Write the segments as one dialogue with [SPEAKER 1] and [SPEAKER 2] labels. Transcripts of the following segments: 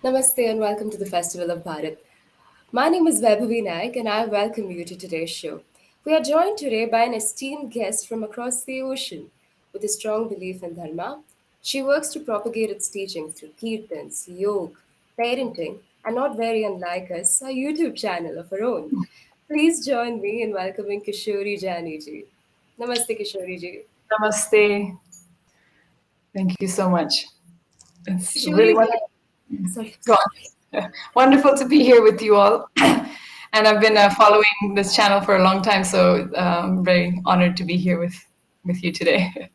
[SPEAKER 1] Namaste and welcome to the Festival of Bharat. My name is Vaibhavi Naik and I welcome you to today's show. We are joined today by an esteemed guest from across the ocean. With a strong belief in Dharma, she works to propagate its teachings through Kirtans, yoga, parenting, and not very unlike us, a YouTube channel of her own. Please join me in welcoming Kishori Jani ji. Namaste Kishori ji.
[SPEAKER 2] Namaste. Thank you so much. It's really
[SPEAKER 1] Kishori ji,
[SPEAKER 2] wonderful.
[SPEAKER 1] sorry.
[SPEAKER 2] Go on. Wonderful to be here with you all. And I've been following this channel for a long time, so I'm very honored to be here with you today.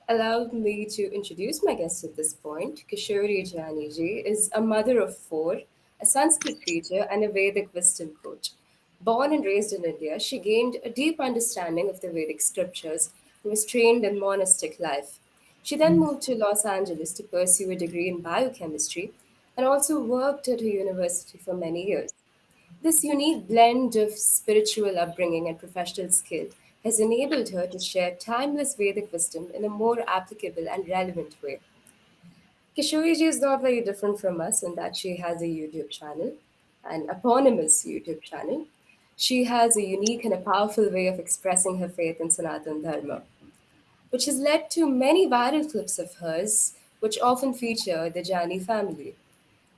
[SPEAKER 1] Allow me to introduce my guest at this point. Kishori Jani ji is a mother of four, a Sanskrit teacher, and a Vedic wisdom coach. Born and raised in India, she gained a deep understanding of the Vedic scriptures and was trained in monastic life. She then moved to Los Angeles to pursue a degree in biochemistry and also worked at a university for many years. This unique blend of spiritual upbringing and professional skill has enabled her to share timeless Vedic wisdom in a more applicable and relevant way. Kishoriji is not very different from us in that she has a YouTube channel, an eponymous YouTube channel. She has a unique and a powerful way of expressing her faith in Sanatan Dharma, which has led to many viral clips of hers, which often feature the Jani family.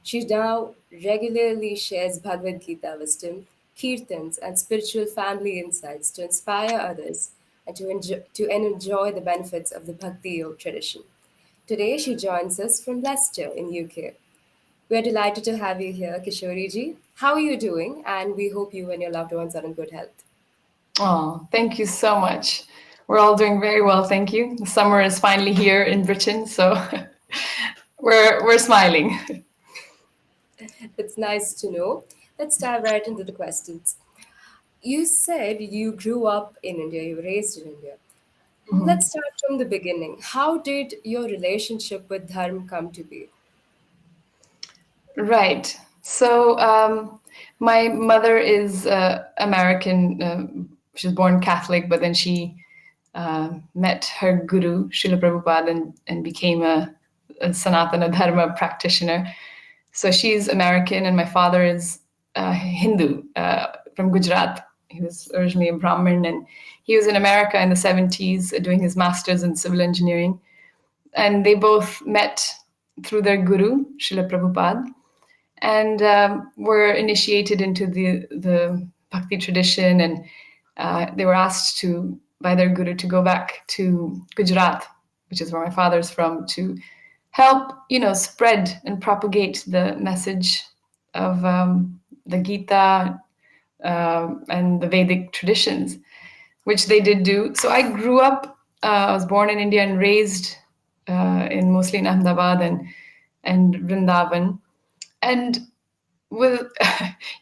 [SPEAKER 1] She now regularly shares Bhagavad Gita wisdom, kirtans, and spiritual family insights to inspire others and to enjoy the benefits of the Bhakti Yoga tradition. Today, she joins us from Leicester in UK. We are delighted to have you here, Kishori ji. How are you doing? And we hope you and your loved ones are in good health.
[SPEAKER 2] Oh, thank you so much. We're all doing very well, thank you. The summer is finally here in Britain, so we're smiling.
[SPEAKER 1] It's nice to know. Let's dive right into the questions. You said you grew up in India, you were raised in India. Let's start from the beginning. How did your relationship with Dharma come to be?
[SPEAKER 2] Right. So my mother is American. She was born Catholic, but then she met her guru, Srila Prabhupada, and became a Sanatana Dharma practitioner. So she's American, and my father is Hindu from Gujarat. He was originally a Brahmin, and he was in America in the 70s doing his master's in civil engineering. And they both met through their guru, Srila Prabhupada, and were initiated into the Bhakti tradition, and they were asked by their guru to go back to Gujarat, which is where my father's from, to help spread and propagate the message of the Gita and the Vedic traditions, which they did do. So I grew up. I was born in India and raised in mostly in Ahmedabad and Vrindavan. And with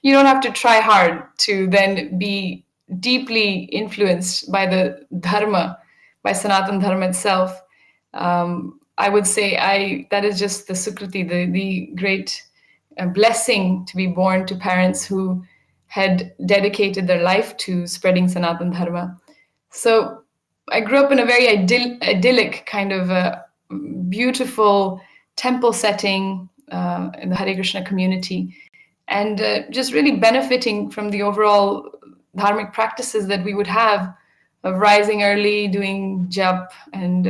[SPEAKER 2] you don't have to try hard to then be deeply influenced by the dharma, by Sanatan Dharma itself. I would say that is just the sukriti, the great blessing to be born to parents who had dedicated their life to spreading Sanatan Dharma. So I grew up in a very idyllic kind of beautiful temple setting in the Hare Krishna community, and just really benefiting from the overall dharmic practices that we would have of rising early, doing jap and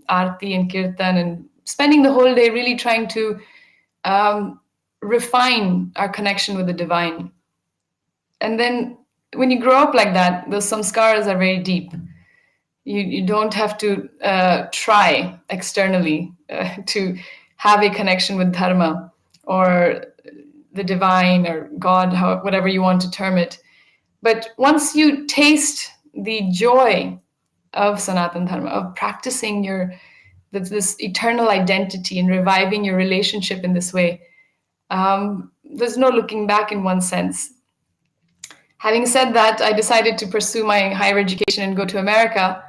[SPEAKER 2] arti and kirtan, and spending the whole day really trying to refine our connection with the divine. And then when you grow up like that, those samskaras are very deep. You don't have to try externally to have a connection with dharma or the divine or God, whatever you want to term it. But once you taste the joy of Sanatan Dharma, of practicing this eternal identity and reviving your relationship in this way, there's no looking back in one sense. Having said that, I decided to pursue my higher education and go to America.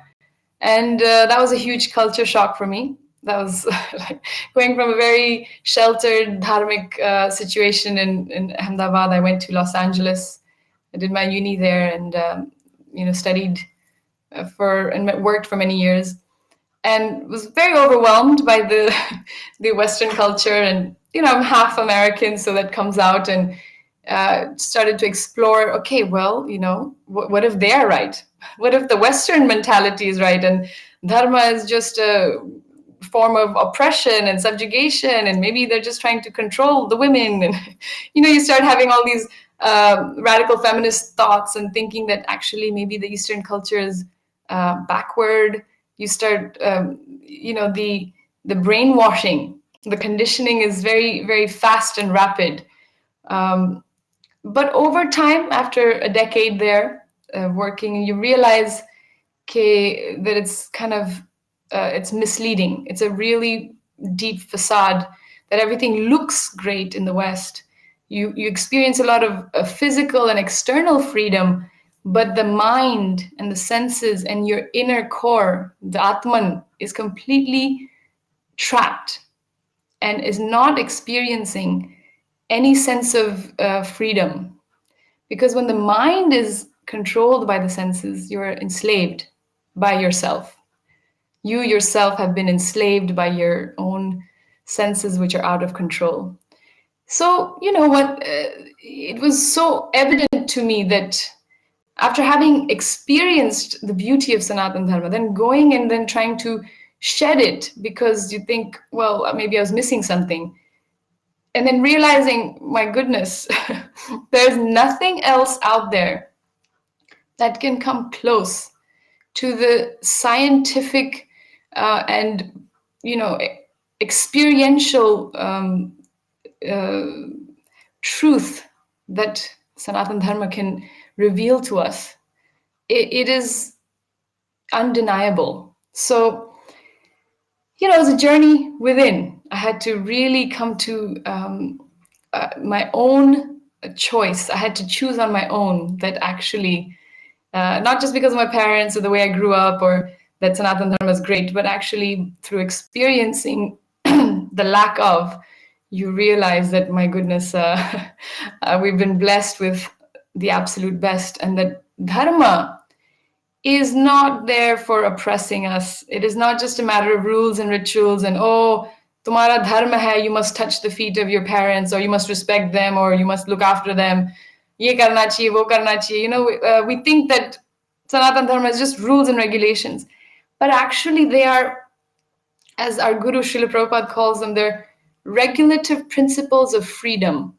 [SPEAKER 2] And that was a huge culture shock for me. That was like going from a very sheltered dharmic situation in Ahmedabad. I went to Los Angeles. I did my uni there and studied and worked for many years. and was very overwhelmed by the the Western culture. And I'm half American, so that comes out, and started to explore. Okay, well, what if they are right? What if the Western mentality is right, and dharma is just a form of oppression and subjugation, and maybe they're just trying to control the women. And you start having all these radical feminist thoughts and thinking that actually maybe the Eastern culture is backward. You start, the brainwashing, the conditioning is very, very fast and rapid. But over time, after a decade there working, you realize that it's kind of it's misleading. It's a really deep facade that everything looks great in the West. You experience a lot of physical and external freedom, but the mind and the senses and your inner core, the Atman, is completely trapped and is not experiencing any sense of freedom. Because when the mind is controlled by the senses, you're enslaved by yourself. You yourself have been enslaved by your own senses, which are out of control. So, you know what? It was so evident to me that after having experienced the beauty of Sanatan Dharma, then going and then trying to shed it because you think, well, maybe I was missing something. And then realizing, my goodness, there's nothing else out there that can come close to the scientific and experiential truth that Sanatan Dharma can reveal to us. It is undeniable. So, it was a journey within. I had to really come to my own choice. I had to choose on my own that actually, not just because of my parents or the way I grew up or that Sanatan Dharma is great, but actually through experiencing the lack of, you realize that, my goodness, we've been blessed with the absolute best, and that Dharma is not there for oppressing us. It is not just a matter of rules and rituals and, oh, tumhara dharma hai, you must touch the feet of your parents, or you must respect them, or you must look after them. Ye karna chahiye, wo karna chahiye. We think that Sanatan Dharma is just rules and regulations. But actually, they are, as our Guru Srila Prabhupada calls them, they're regulative principles of freedom.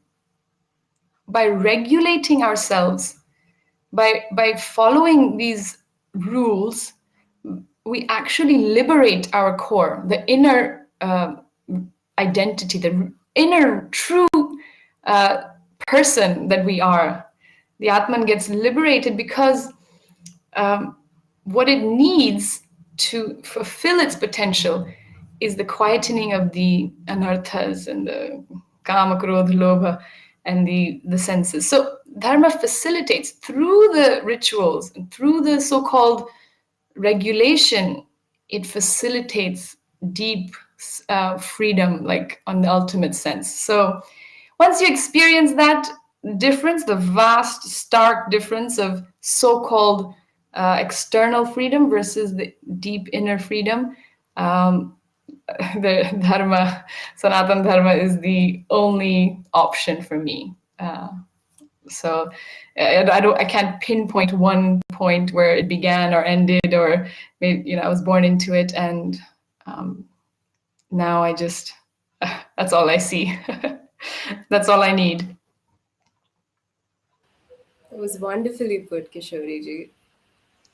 [SPEAKER 2] By regulating ourselves, by following these rules, we actually liberate our core, the inner identity, the inner true person that we are. The Atman gets liberated because what it needs to fulfill its potential is the quietening of the anarthas and the kama, krodha, lobha, and the senses. So dharma facilitates through the rituals and through the so-called regulation. It facilitates deep freedom, like on the ultimate sense. So once you experience that difference, the vast, stark difference of so-called external freedom versus the deep inner freedom, the Dharma, Sanatan Dharma is the only option for me. So I can't pinpoint one point where it began or ended, or maybe, I was born into it, and now I just, that's all I see. That's all I need.
[SPEAKER 1] It was wonderfully put, Kishori ji.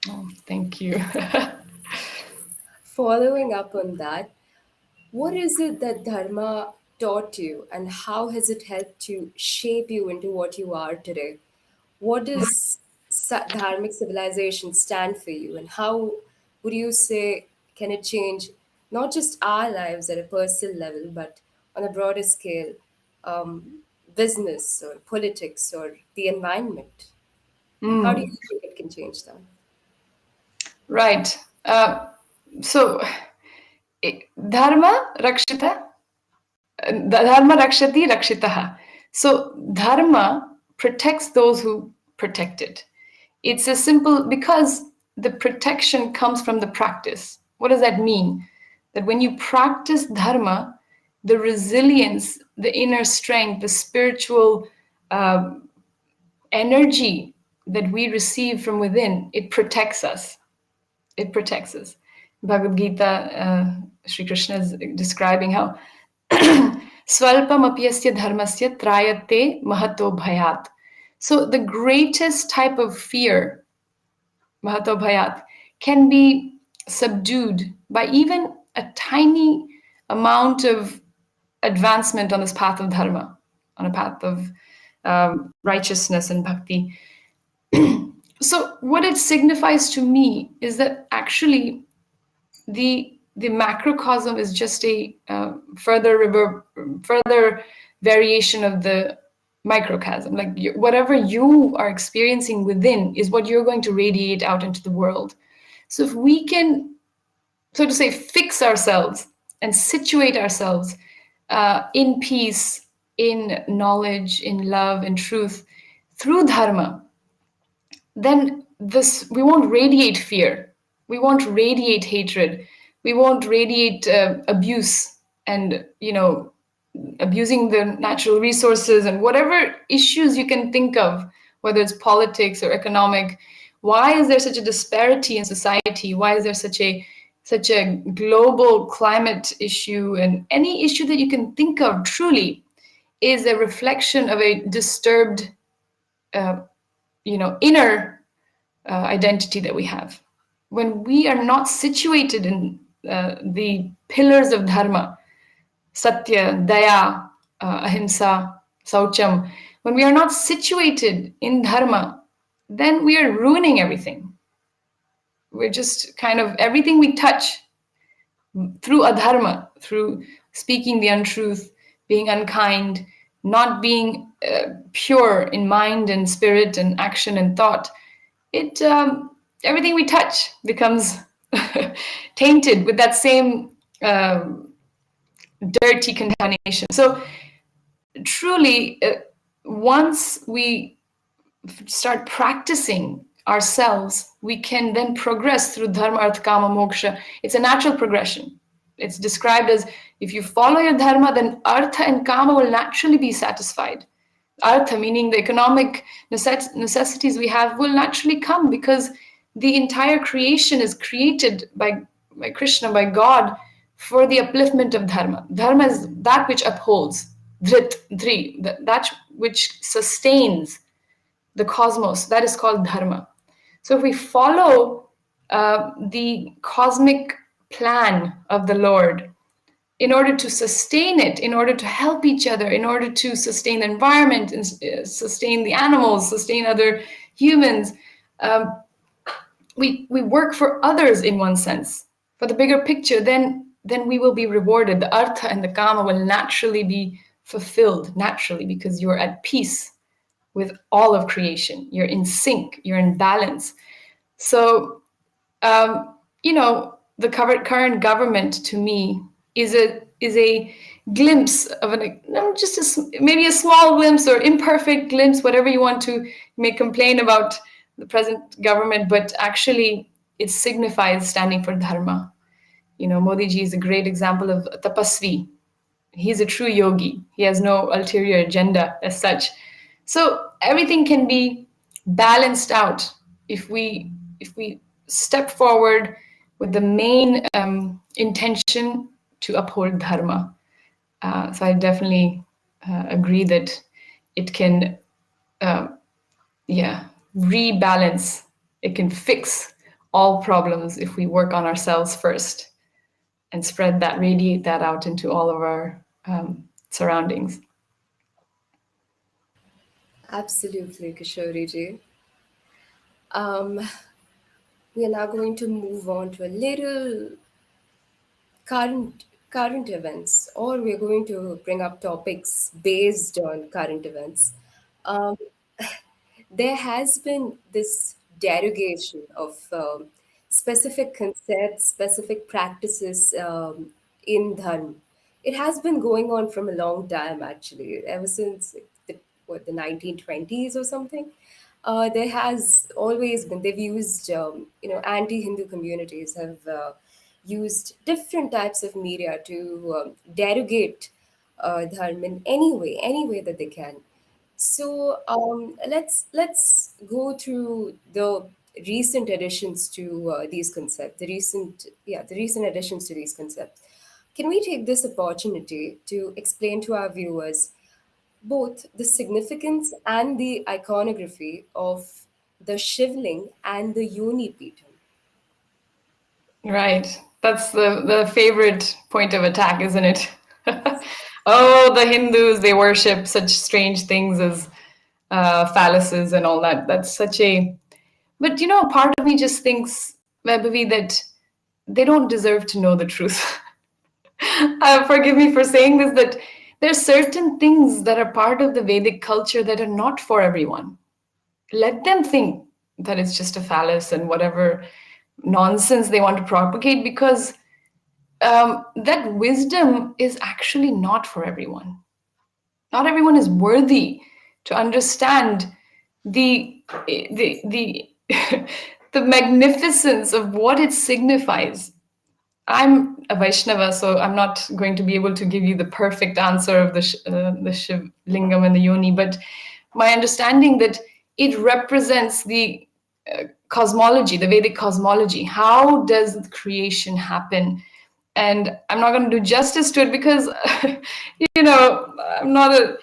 [SPEAKER 2] Oh, thank you.
[SPEAKER 1] Following up on that, what is it that Dharma taught you, and how has it helped you shape you into what you are today? What does Dharmic civilization stand for you, and how would you say can it change not just our lives at a personal level, but on a broader scale, um, business or politics or the environment? How do you think it can change that?
[SPEAKER 2] Right. So, dharma rakshita, dharma rakshati rakshitaha. So, dharma protects those who protect it. It's a simple, because the protection comes from the practice. What does that mean? That when you practice dharma, the resilience, the inner strength, the spiritual energy that we receive from within, it protects us. It protects us. Bhagavad Gita, Sri Krishna is describing how Swalpam apyasya dharmasya trayate mahato bhayat. So the greatest type of fear, mahato bhayat, can be subdued by even a tiny amount of advancement on this path of dharma, on a path of righteousness and bhakti. So what it signifies to me is that actually the macrocosm is just a further variation of the microcosm. Like whatever you are experiencing within is what you're going to radiate out into the world. So if we can, so to say, fix ourselves and situate ourselves in peace, in knowledge, in love, in truth, through dharma, then this we won't radiate fear, we won't radiate hatred, we won't radiate abuse and abusing the natural resources and whatever issues you can think of, whether it's politics or economic. Why is there such a disparity in society? Why is there such a global climate issue? And any issue that you can think of truly is a reflection of a disturbed inner identity that we have. When we are not situated in the pillars of dharma, satya, daya, ahimsa, saucham, when we are not situated in dharma, then we are ruining everything. We're just kind of everything we touch through adharma, through speaking the untruth, being unkind, not being pure in mind and spirit and action and thought, it everything we touch becomes tainted with that same dirty contamination. So truly, once we start practicing ourselves, we can then progress through dharma, artha, kama, moksha. It's a natural progression. It's described as if you follow your dharma, then artha and kama will naturally be satisfied. Artha, meaning the economic necessities we have, will naturally come because the entire creation is created by Krishna, by God, for the upliftment of dharma. Dharma is that which upholds, dhrit, dhri, that which sustains the cosmos. That is called dharma. So if we follow the cosmic plan of the Lord, in order to sustain it, in order to help each other, in order to sustain the environment, and sustain the animals, sustain other humans, we work for others in one sense, for the bigger picture, then we will be rewarded. The artha and the kama will naturally be fulfilled, naturally, because you're at peace with all of creation. You're in sync, you're in balance. So, the current government to me is a glimpse of maybe a small glimpse or imperfect glimpse, whatever you want to may complain about the present government, but actually it signifies standing for dharma. Modi ji is a great example of a tapasvi. He's a true yogi. He has no ulterior agenda as such. So everything can be balanced out if we step forward with the main intention to uphold dharma. So I definitely agree that it can, rebalance. It can fix all problems if we work on ourselves first and radiate that out into all of our surroundings.
[SPEAKER 1] Absolutely, Kishori ji. Um, we are now going to move on to a little current events, or we're going to bring up topics based on current events. Um, there has been this derogation of specific concepts, specific practices in Dharma. It has been going on from a long time, actually, ever since the 1920s or something. There has always been, they've used, anti-Hindu communities have used different types of media to derogate dharma in any way that they can. So let's go through the recent additions to these concepts. The recent additions to these concepts. Can we take this opportunity to explain to our viewers both the significance and the iconography of the Shivling and the Yoni Peetham?
[SPEAKER 2] Right. That's the favorite point of attack, isn't it? Oh, the Hindus, they worship such strange things as phalluses and all that. That's such a. But part of me just thinks, Vaibhavi, that they don't deserve to know the truth. Forgive me for saying this, that there's certain things that are part of the Vedic culture that are not for everyone. Let them think that it's just a phallus and whatever nonsense they want to propagate, because that wisdom is actually not for everyone. Not everyone is worthy to understand the the magnificence of what it signifies. I'm a Vaishnava, so I'm not going to be able to give you the perfect answer of the Shiv Lingam and the Yoni, but my understanding that it represents the cosmology, the Vedic cosmology. How does creation happen? And I'm not going to do justice to it because, I'm not a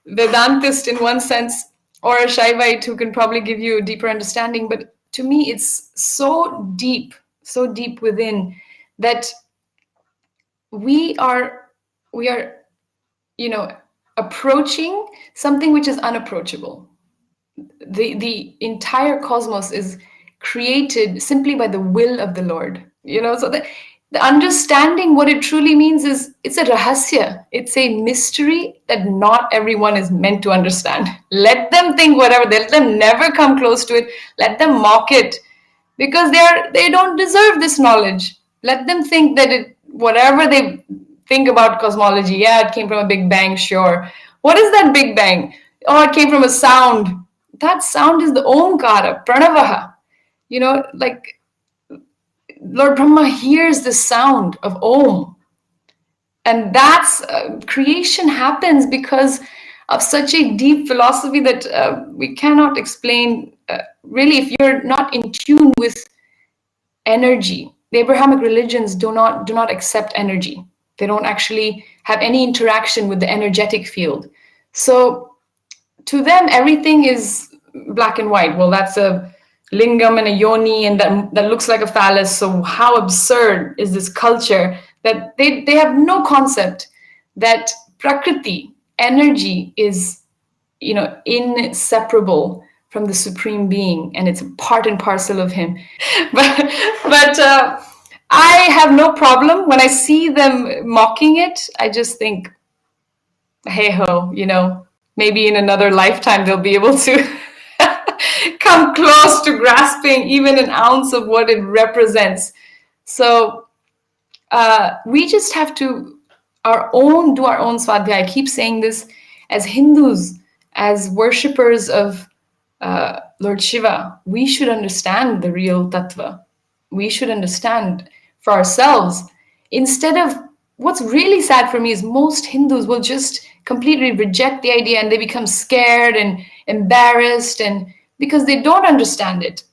[SPEAKER 2] Vedantist in one sense, or a Shaivite who can probably give you a deeper understanding. But to me, it's so deep within, that we are we are you know approaching something which is unapproachable. The entire cosmos is created simply by the will of the Lord. So the understanding what it truly means is, it's a rahasya. It's a mystery that not everyone is meant to understand. Let them think whatever. Let them never come close to it. Let them mock it, because they don't deserve this knowledge. Let them think that whatever they think about cosmology, yeah, it came from a big bang, sure. What is that big bang? Oh, it came from a sound. That sound is the omkara, pranavaha. Like Lord Brahma hears the sound of Om. And that's creation happens because of such a deep philosophy that we cannot explain. Really, if you're not in tune with energy, the Abrahamic religions do not accept energy. They don't actually have any interaction with the energetic field. So to them, everything is black and white. Well, that's a lingam and a yoni, and that looks like a phallus. So how absurd is this culture that they have no concept that Prakriti, energy, is inseparable from the supreme being, and it's part and parcel of him. But I have no problem when I see them mocking it. I just think, hey ho, maybe in another lifetime they'll be able to come close to grasping even an ounce of what it represents. So we just have to do our own swadhyaya. I keep saying this, as Hindus, as worshippers of Lord Shiva, we should understand the real tattva. We should understand for ourselves. Instead of, what's really sad for me is most Hindus will just completely reject the idea, and they become scared and embarrassed, and because they don't understand it.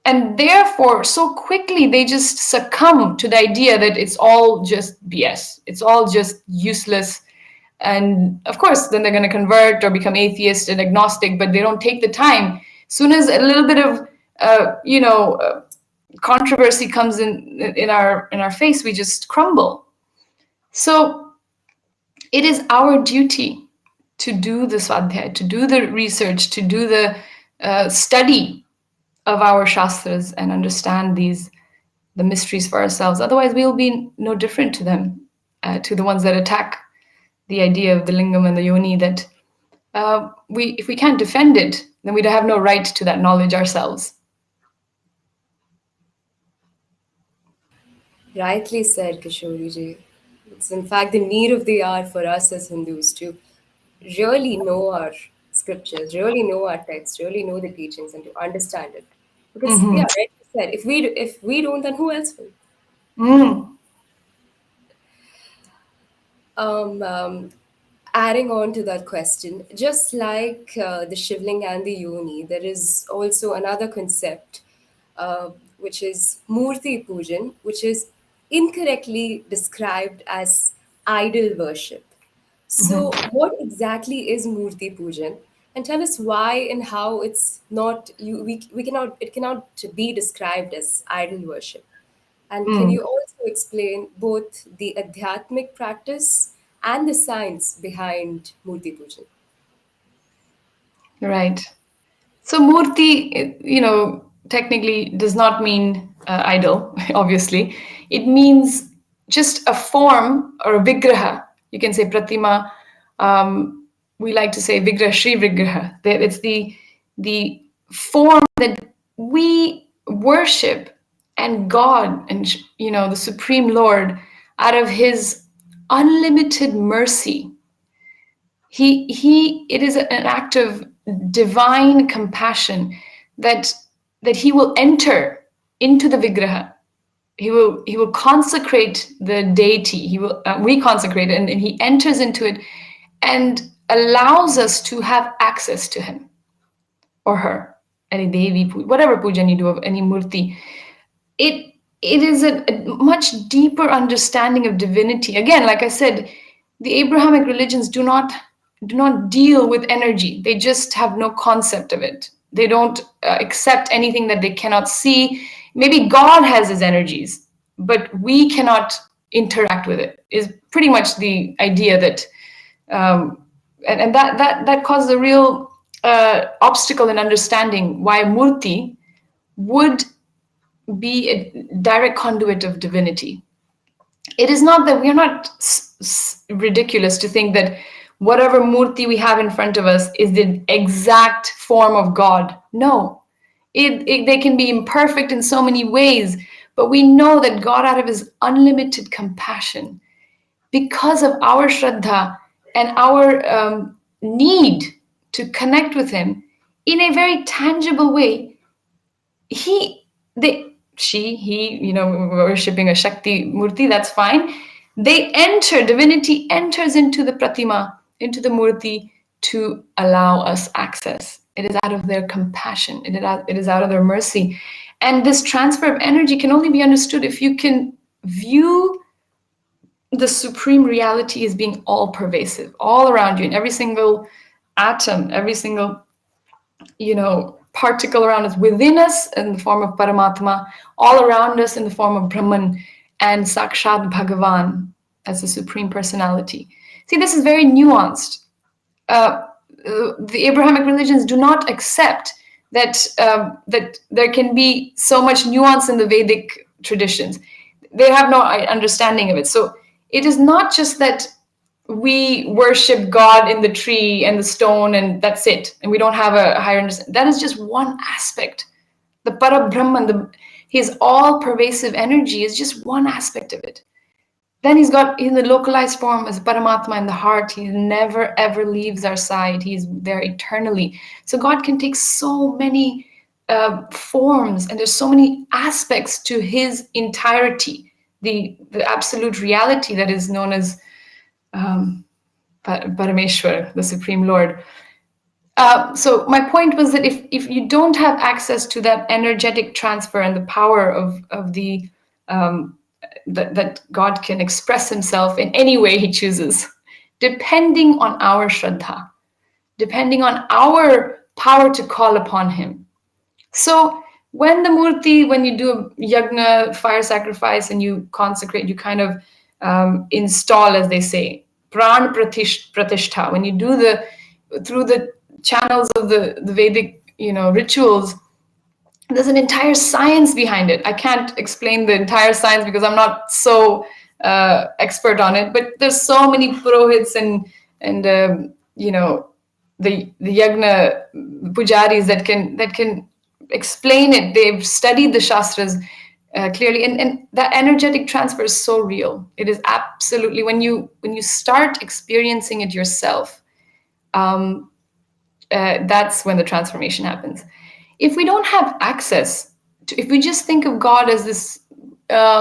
[SPEAKER 2] And therefore, so quickly they just succumb to the idea that it's all just BS. It's all just useless. And of course, then they're going to convert or become atheist and agnostic, but they don't take the time. Soon as a little bit of, controversy comes in our face, we just crumble. So it is our duty to do the swadhyaya, to do the research, to do the study of our shastras and understand the mysteries for ourselves. Otherwise, we'll be no different to them, to the ones that attack the idea of the lingam and the yoni, that if we can't defend it, then we have no right to that knowledge ourselves.
[SPEAKER 1] Rightly said, Kishori ji. It's in fact the need of the hour for us as Hindus to really know our scriptures, really know our texts, really know the teachings, and to understand it. Because, yeah,
[SPEAKER 2] Mm-hmm.
[SPEAKER 1] right, you said, if we don't, then who else will?
[SPEAKER 2] Mm.
[SPEAKER 1] Um, um, Adding on to that question, just like the Shivling and the Yoni, there is also another concept, which is Murthy Pujan, which is incorrectly described as idol worship. So, what exactly is Murti Pujan? And tell us why and how it's not we cannot it cannot be described as idol worship. And can
[SPEAKER 2] Mm.
[SPEAKER 1] you also explain both the adhyatmic practice and the science behind Murti Pujan?
[SPEAKER 2] Right. So murti, technically does not mean idol, obviously. It means just a form or a vigraha. You can say pratima. Um, we like to say vigraha, Shri vigraha. It's the form that we worship and God and the Supreme Lord out of His unlimited mercy. It is an act of divine compassion that he will enter into the vigraha. He will consecrate the deity. He will reconsecrate it, and he enters into it and allows us to have access to him or her. Any devi, whatever pujan you do of any murti, it it is a much deeper understanding of divinity. Again, like I said, the Abrahamic religions do not deal with energy. They just have no concept of it. They don't accept anything that they cannot see. Maybe God has his energies, but we cannot interact with it, is pretty much the idea that um, and that causes a real obstacle in understanding why murti would be a direct conduit of divinity. It is not that we are not ridiculous to think that whatever murti we have in front of us is the exact form of God. No, they can be imperfect in so many ways, but we know that God, out of his unlimited compassion, because of our shraddha and our need to connect with him in a very tangible way, he they she he worshipping a shakti murti, that's fine. They enter, divinity enters into the pratima, into the murti, to allow us access. It is out of their compassion, it is out of their mercy. And this transfer of energy can only be understood if you can view the supreme reality as being all pervasive, all around you, in every single atom, every single particle around us, within us in the form of Paramatma, all around us in the form of Brahman, and Sakshat Bhagavan as the Supreme Personality. See, this is very nuanced. The Abrahamic religions do not accept that there can be so much nuance in the Vedic traditions. They have no understanding of it. So it is not just that we worship God in the tree and the stone and that's it, and we don't have a higher understanding. That is just one aspect. The Parabrahman, his all pervasive energy, is just one aspect of it. Then he's got in the localized form as Paramatma in the heart. He never ever leaves our side. He's there eternally. So God can take so many forms, and there's so many aspects to his entirety. The absolute reality that is known as Parameshwar, the Supreme Lord. So my point was that if you don't have access to that energetic transfer and the power of the that God can express himself in any way he chooses, depending on our shraddha, depending on our power to call upon him. So when you do a yagna, fire sacrifice, and you consecrate, you kind of install, as they say, pran pratishtha. When you do through the channels of the Vedic, rituals, there's an entire science behind it. I can't explain the entire science because I'm not so expert on it, but there's so many purohits and the yagna pujaris that can explain it. They've studied the shastras clearly, and that energetic transfer is so real. It is absolutely, when you start experiencing it yourself, um, that's when the transformation happens. If we don't have access to, if we just think of God as this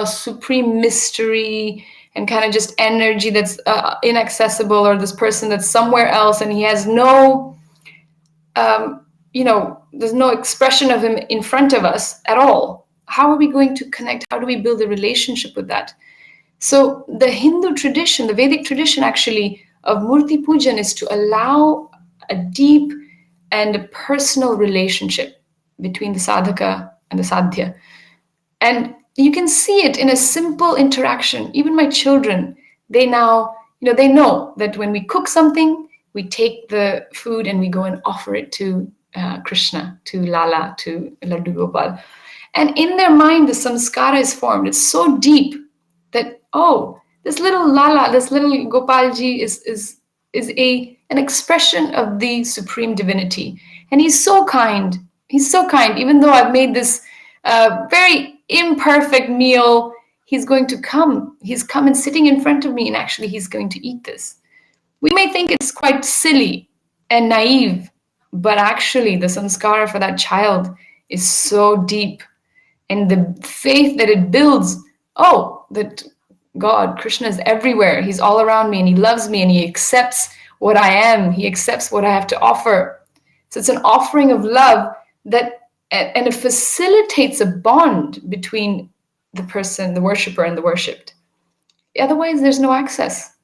[SPEAKER 2] supreme mystery and kind of just energy that's inaccessible, or this person that's somewhere else and he has no, there's no expression of him in front of us at all. How are we going to connect? How do we build a relationship with that? So the Hindu tradition, the Vedic tradition actually of Murthy Pujan is to allow a deep and a personal relationship between the sadhaka and the sadhya. And you can see it in a simple interaction. Even my children, they now, they know that when we cook something, we take the food and we go and offer it to Krishna, to Lala, to Laddu Gopal. And in their mind, the samskara is formed. It's so deep that, oh, this little Lala, this little Gopalji is an expression of the supreme divinity. And he's so kind. He's so kind. Even though I've made this very imperfect meal, he's going to come. He's come and sitting in front of me, and actually he's going to eat this. We may think it's quite silly and naive, but actually the samskara for that child is so deep. And the faith that it builds, oh, that God, Krishna is everywhere. He's all around me and he loves me and he accepts what I am. He accepts what I have to offer. So it's an offering of love and it facilitates a bond between the person, the worshiper, and the worshipped. Otherwise, there's no access.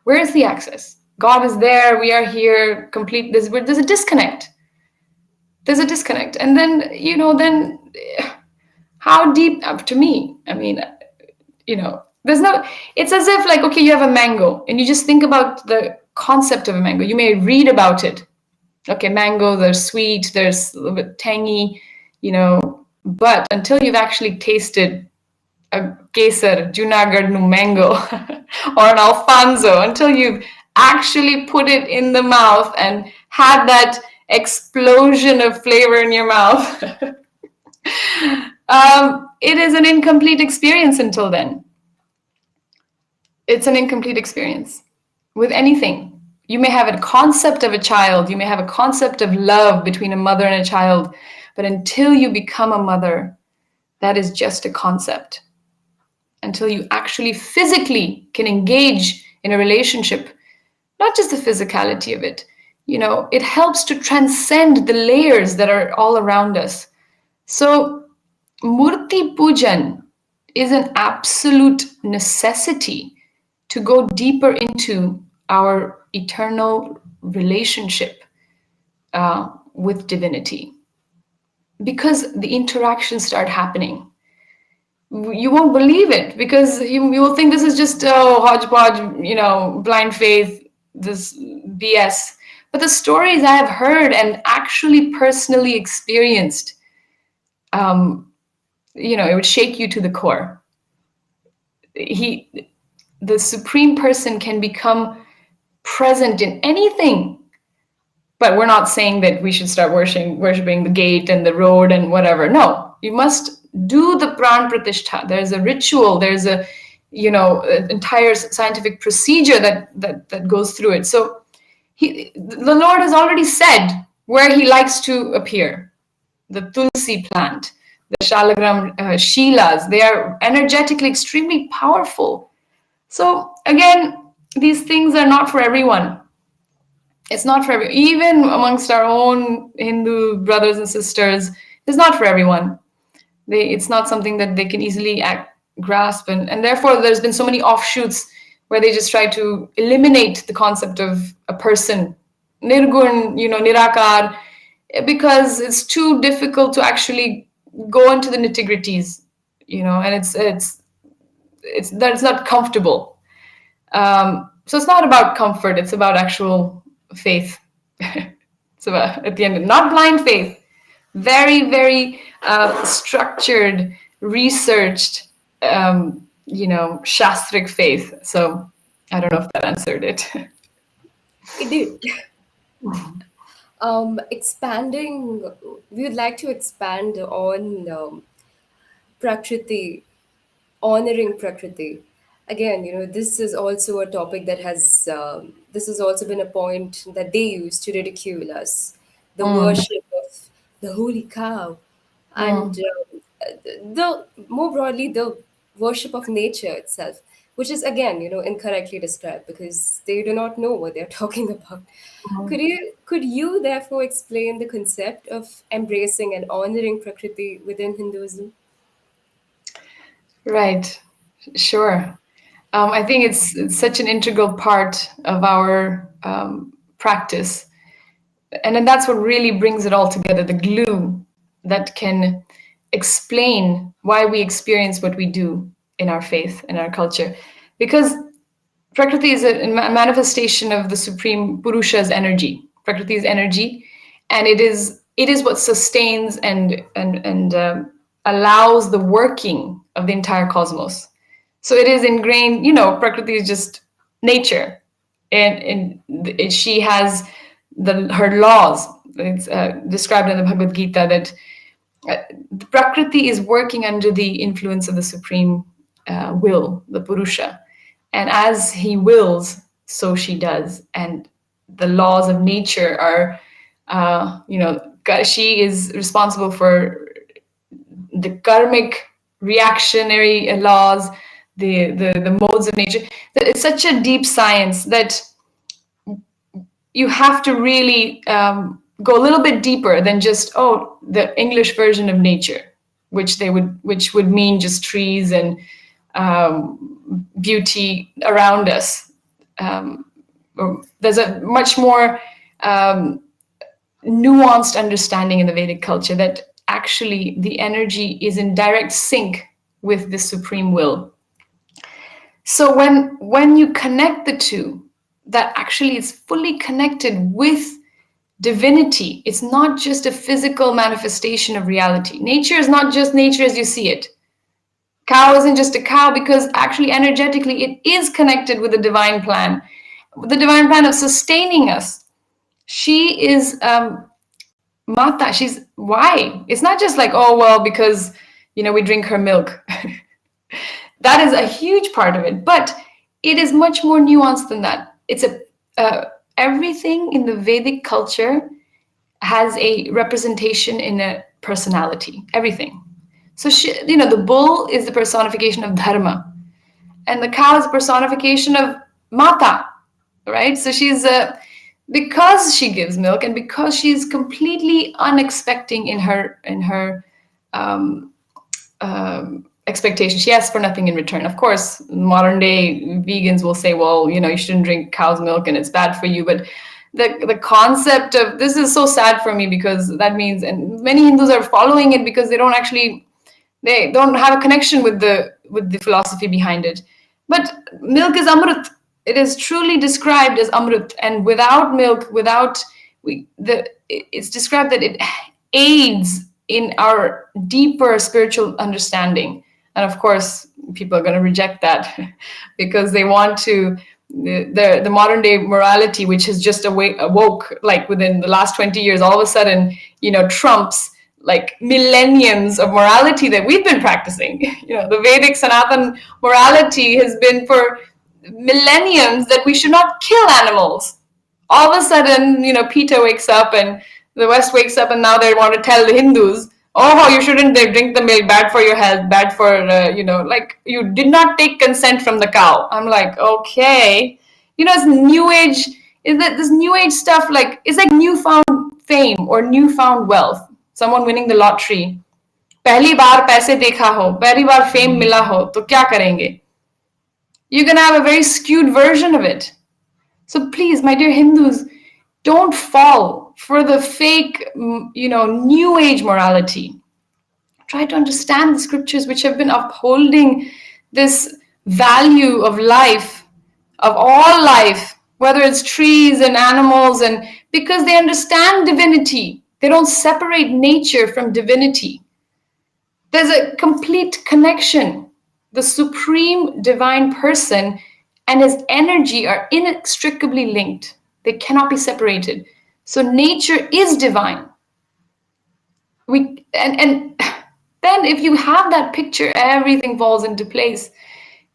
[SPEAKER 2] Where is the access? God is there, we are here, complete. There's a disconnect. There's a disconnect. And then, how deep, to me, I mean, there's no, it's as if like, okay, you have a mango and you just think about the concept of a mango. You may read about it. Okay, mango, they're sweet, there's a little bit tangy, but until you've actually tasted a Kesar, Junagadh mango or an Alfonso, until you've actually put it in the mouth and had that explosion of flavor in your mouth, it is an incomplete experience until then. It's an incomplete experience with anything. You may have a concept of a child, you may have a concept of love between a mother and a child, but until you become a mother, that is just a concept. Until you actually physically can engage in a relationship, not just the physicality of it, it helps to transcend the layers that are all around us. So Murthy Pujan is an absolute necessity to go deeper into our eternal relationship with divinity, because the interactions start happening. You won't believe it, because you will think this is just hodgepodge, blind faith, this BS. But the stories I have heard and actually personally experienced, it would shake you to the core. The supreme person can become present in anything. But we're not saying that we should start worshiping the gate and the road and whatever. No, you must do the pran pratishtha. There's a ritual. There's an entire scientific procedure that goes through it. So the Lord has already said where he likes to appear. The tulsi plant, the shalagram shilas, they are energetically extremely powerful. So again, these things are not for everyone. It's not for everyone. Even amongst our own Hindu brothers and sisters, it's not for everyone. It's not something that they can easily grasp. And therefore, there's been so many offshoots where they just try to eliminate the concept of a person, nirgun, nirakar, because it's too difficult to actually go into the nitty-gritties, and it's not comfortable. So it's not about comfort, it's about actual faith. So at the end, not blind faith, very, very structured, researched, shastric faith. So I don't know if that answered it.
[SPEAKER 1] It did. Expanding, we would like to expand on Prakriti, honoring Prakriti. Again, this is also a topic that this has also been a point that they use to ridicule us. The
[SPEAKER 2] Mm,
[SPEAKER 1] worship of the holy cow. And
[SPEAKER 2] mm,
[SPEAKER 1] the more broadly the worship of nature itself, which is again, incorrectly described because they do not know what they're talking about. Could you therefore explain the concept of embracing and honoring Prakriti within Hinduism?
[SPEAKER 2] Right. Sure. I think it's such an integral part of our practice. And then that's what really brings it all together, the glue that can explain why we experience what we do in our faith, in our culture. Because Prakriti is a manifestation of the Supreme Purusha's energy. Prakriti is energy, and it is what sustains and allows the working of the entire cosmos. So it is ingrained. Prakriti is just nature, and she has her laws. It's described in the Bhagavad Gita that Prakriti is working under the influence of the supreme will, the Purusha. And as he wills, so she does. And the laws of nature are, she is responsible for the karmic reactionary laws, the modes of nature. It's such a deep science that you have to really go a little bit deeper than just the English version of nature, which would mean just trees and beauty around us. There's a much more nuanced understanding in the Vedic culture that actually the energy is in direct sync with the supreme will. So when you connect the two, that actually is fully connected with divinity. It's not just a physical manifestation of reality. Nature is not just nature as you see it. Cow isn't just a cow because actually energetically it is connected with the divine plan, the divine plan of sustaining us. She is Mata. She's why? It's not just like, oh well, because we drink her milk. That is a huge part of it, but it is much more nuanced than that. It's everything in the Vedic culture has a representation in a personality. Everything. So the bull is the personification of dharma, and the cow is a personification of Mata, right? So she's because she gives milk and because she's completely unexpecting in her um, expectation. She asks for nothing in return. Of course, modern day vegans will say, well, you shouldn't drink cow's milk and it's bad for you. But the concept of this is so sad for me because that means, and many Hindus are following it because they don't have a connection with the philosophy behind it. But milk is amrit. It is truly described as amrit, and without milk, it's described that it aids in our deeper spiritual understanding. And of course, people are going to reject that because they want to the modern day morality, which has just awoke like within the last 20 years, all of a sudden, trumps like millenniums of morality that we've been practicing. The Vedic Sanatan morality has been for millenniums that we should not kill animals. All of a sudden, PETA wakes up and the West wakes up and now they want to tell the Hindus, oh, you shouldn't drink the milk, bad for your health, bad for, like you did not take consent from the cow. I'm like, okay. It's new age, is that this new age stuff, like, it's like newfound fame or newfound wealth. Someone winning the lottery. पहली बार पैसे देखा हो, पहली बार fame मिला हो, तो क्या करेंगे? You're going to have a very skewed version of it. So please, my dear Hindus, don't fall for the fake, new age morality. Try to understand the scriptures which have been upholding this value of life, of all life, whether it's trees and animals, and because they understand divinity. They don't separate nature from divinity. There's a complete connection. The supreme divine person and his energy are inextricably linked. They cannot be separated. So nature is divine. And then if you have that picture, everything falls into place.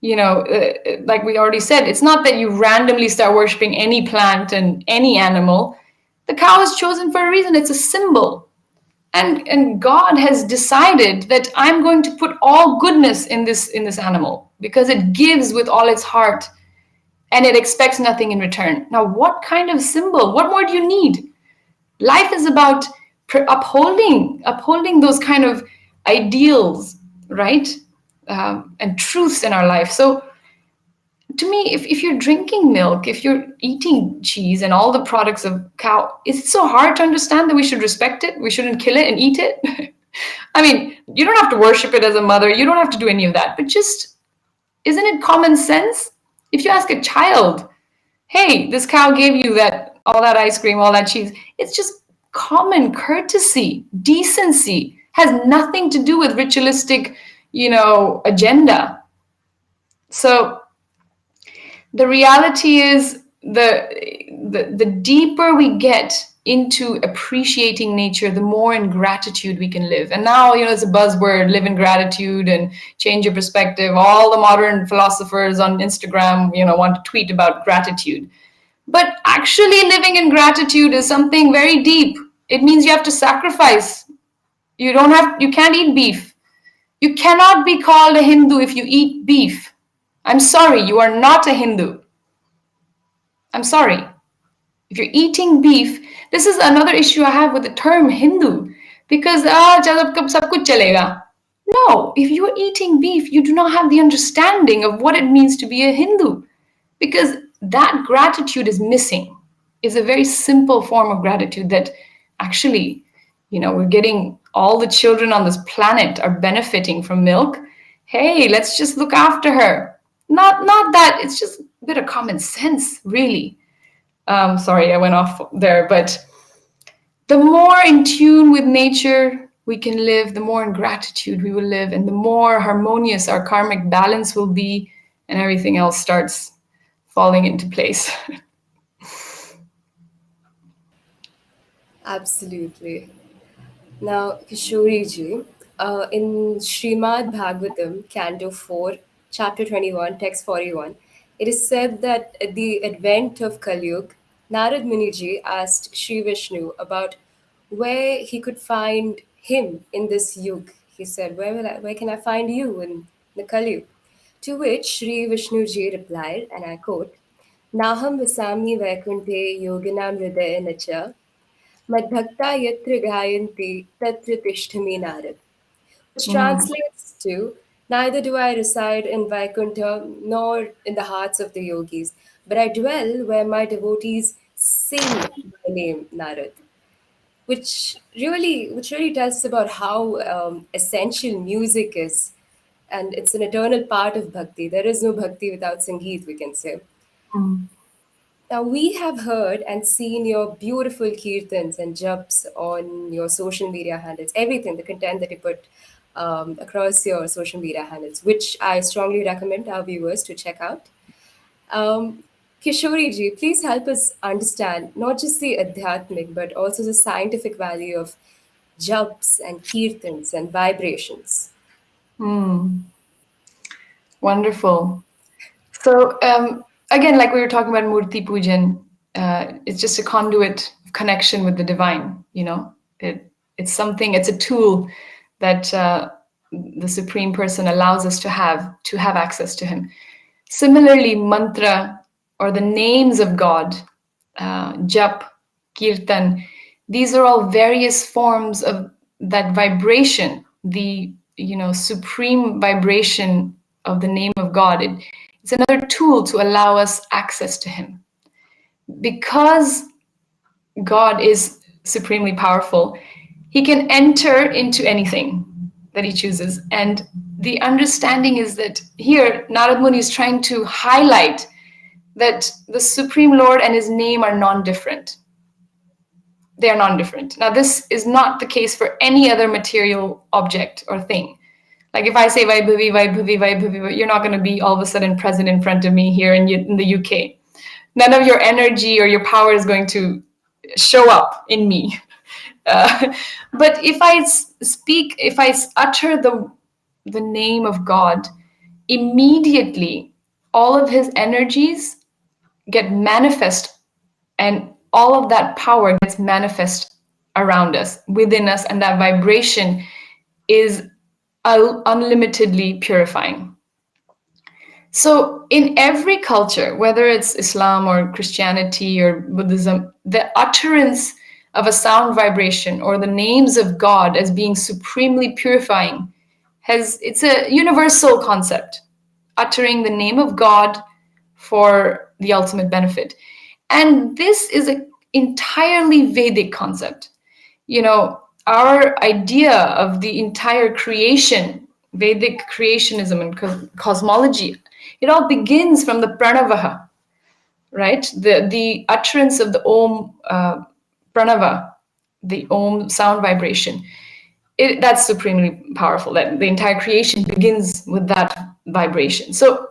[SPEAKER 2] Like we already said, it's not that you randomly start worshiping any plant and any animal. The cow is chosen for a reason. It's a symbol. And God has decided that I'm going to put all goodness in this animal because it gives with all its heart and it expects nothing in return. Now, what kind of symbol? What more do you need? Life is about upholding those kind of ideals, right? And truths in our life. So to me, if you're drinking milk, if you're eating cheese and all the products of cow, is it so hard to understand that we should respect it? We shouldn't kill it and eat it? I mean, you don't have to worship it as a mother. You don't have to do any of that. But just, isn't it common sense? If you ask a child, hey, this cow gave you that, all that ice cream, all that cheese, it's just common courtesy, decency, has nothing to do with ritualistic, agenda. So the reality is the deeper we get into appreciating nature, the more in gratitude we can live. And now, it's a buzzword, live in gratitude and change your perspective. All the modern philosophers on Instagram, want to tweet about gratitude. But actually living in gratitude is something very deep. It means you have to sacrifice. You can't eat beef. You cannot be called a Hindu if you eat beef. I'm sorry, you are not a Hindu. I'm sorry. If you're eating beef, this is another issue I have with the term Hindu, because sab kuch chalega. No, if you are eating beef, you do not have the understanding of what it means to be a Hindu, because that gratitude is missing. Is a very simple form of gratitude that actually, we're getting, all the children on this planet are benefiting from milk. Hey, let's just look after her. Not that, it's just a bit of common sense, really. Sorry, I went off there, but the more in tune with nature we can live, the more in gratitude we will live, and the more harmonious our karmic balance will be, and everything else starts falling into place.
[SPEAKER 1] Absolutely. Now, Kishori ji, in Srimad Bhagavatam, Canto 4, Chapter 21, Text 41, it is said that at the advent of Kali Yuga, Narad Muniji asked Sri Vishnu about where he could find him in this yug. He said, where can I find you in the Kali Yuga? To which Sri Vishnu ji replied, and I quote, Naham vasami vaikunte yoginam hridaya nacha Madbhakta yatra gayanti tatra tishtami narad, which
[SPEAKER 2] Mm,
[SPEAKER 1] translates to, neither do I reside in Vaikuntha nor in the hearts of the yogis, but I dwell where my devotees sing my name, Narad, which really tells us about how essential music is, and it's an eternal part of bhakti. There is no bhakti without sangeet, we can say.
[SPEAKER 2] mm,
[SPEAKER 1] Now, we have heard and seen your beautiful kirtans and japs on your social media handles, everything, the content that you put across your social media handles, which I strongly recommend our viewers to check out. Um, Kishori ji, please help us understand not just the adhyatmic, but also the scientific value of japs and kirtans and vibrations.
[SPEAKER 2] mm. Wonderful. So again, like we were talking about Murthy Pujan, it's just a conduit of connection with the divine. It's something. It's a tool that the Supreme Person allows us to have access to Him. Similarly, mantra or the names of God, jap, kirtan, these are all various forms of that vibration, the supreme vibration of the name of God. It's another tool to allow us access to Him. Because God is supremely powerful, He can enter into anything that He chooses. And the understanding is that here, Narad Muni is trying to highlight that the Supreme Lord and His name are non-different. They are non-different. Now, this is not the case for any other material object or thing. Like if I say Vaibhavi, Vaibhavi, Vaibhavi, you're not going to be all of a sudden present in front of me here in the UK. None of your energy or your power is going to show up in me. But if I speak, if I utter the name of God, immediately all of His energies get manifest, and all of that power gets manifest around us, within us, and that vibration is unlimitedly purifying. So in every culture, whether it's Islam or Christianity or Buddhism, the utterance of a sound vibration or the names of God as being supremely purifying it's a universal concept, uttering the name of God for the ultimate benefit. And this is an entirely Vedic concept. Our idea of the entire creation, Vedic creationism and cosmology, it all begins from the pranavaha, right? The utterance of the Om pranava, the Om sound vibration. That's supremely powerful. That the entire creation begins with that vibration. So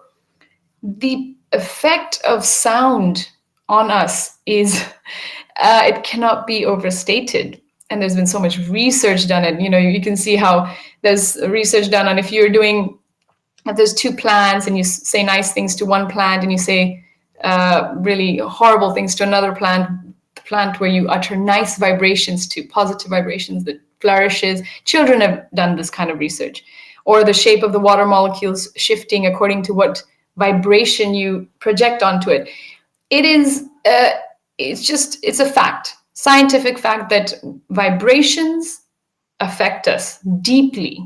[SPEAKER 2] the effect of sound on us is it cannot be overstated. And there's been so much research done, and you can see how there's research done on if there's two plants and you say nice things to one plant and you say really horrible things to another plant, the plant where you utter nice vibrations to, positive vibrations, that flourishes. Children have done this kind of research. Or the shape of the water molecules shifting according to what vibration you project onto it. It's a fact, scientific fact, that vibrations affect us deeply.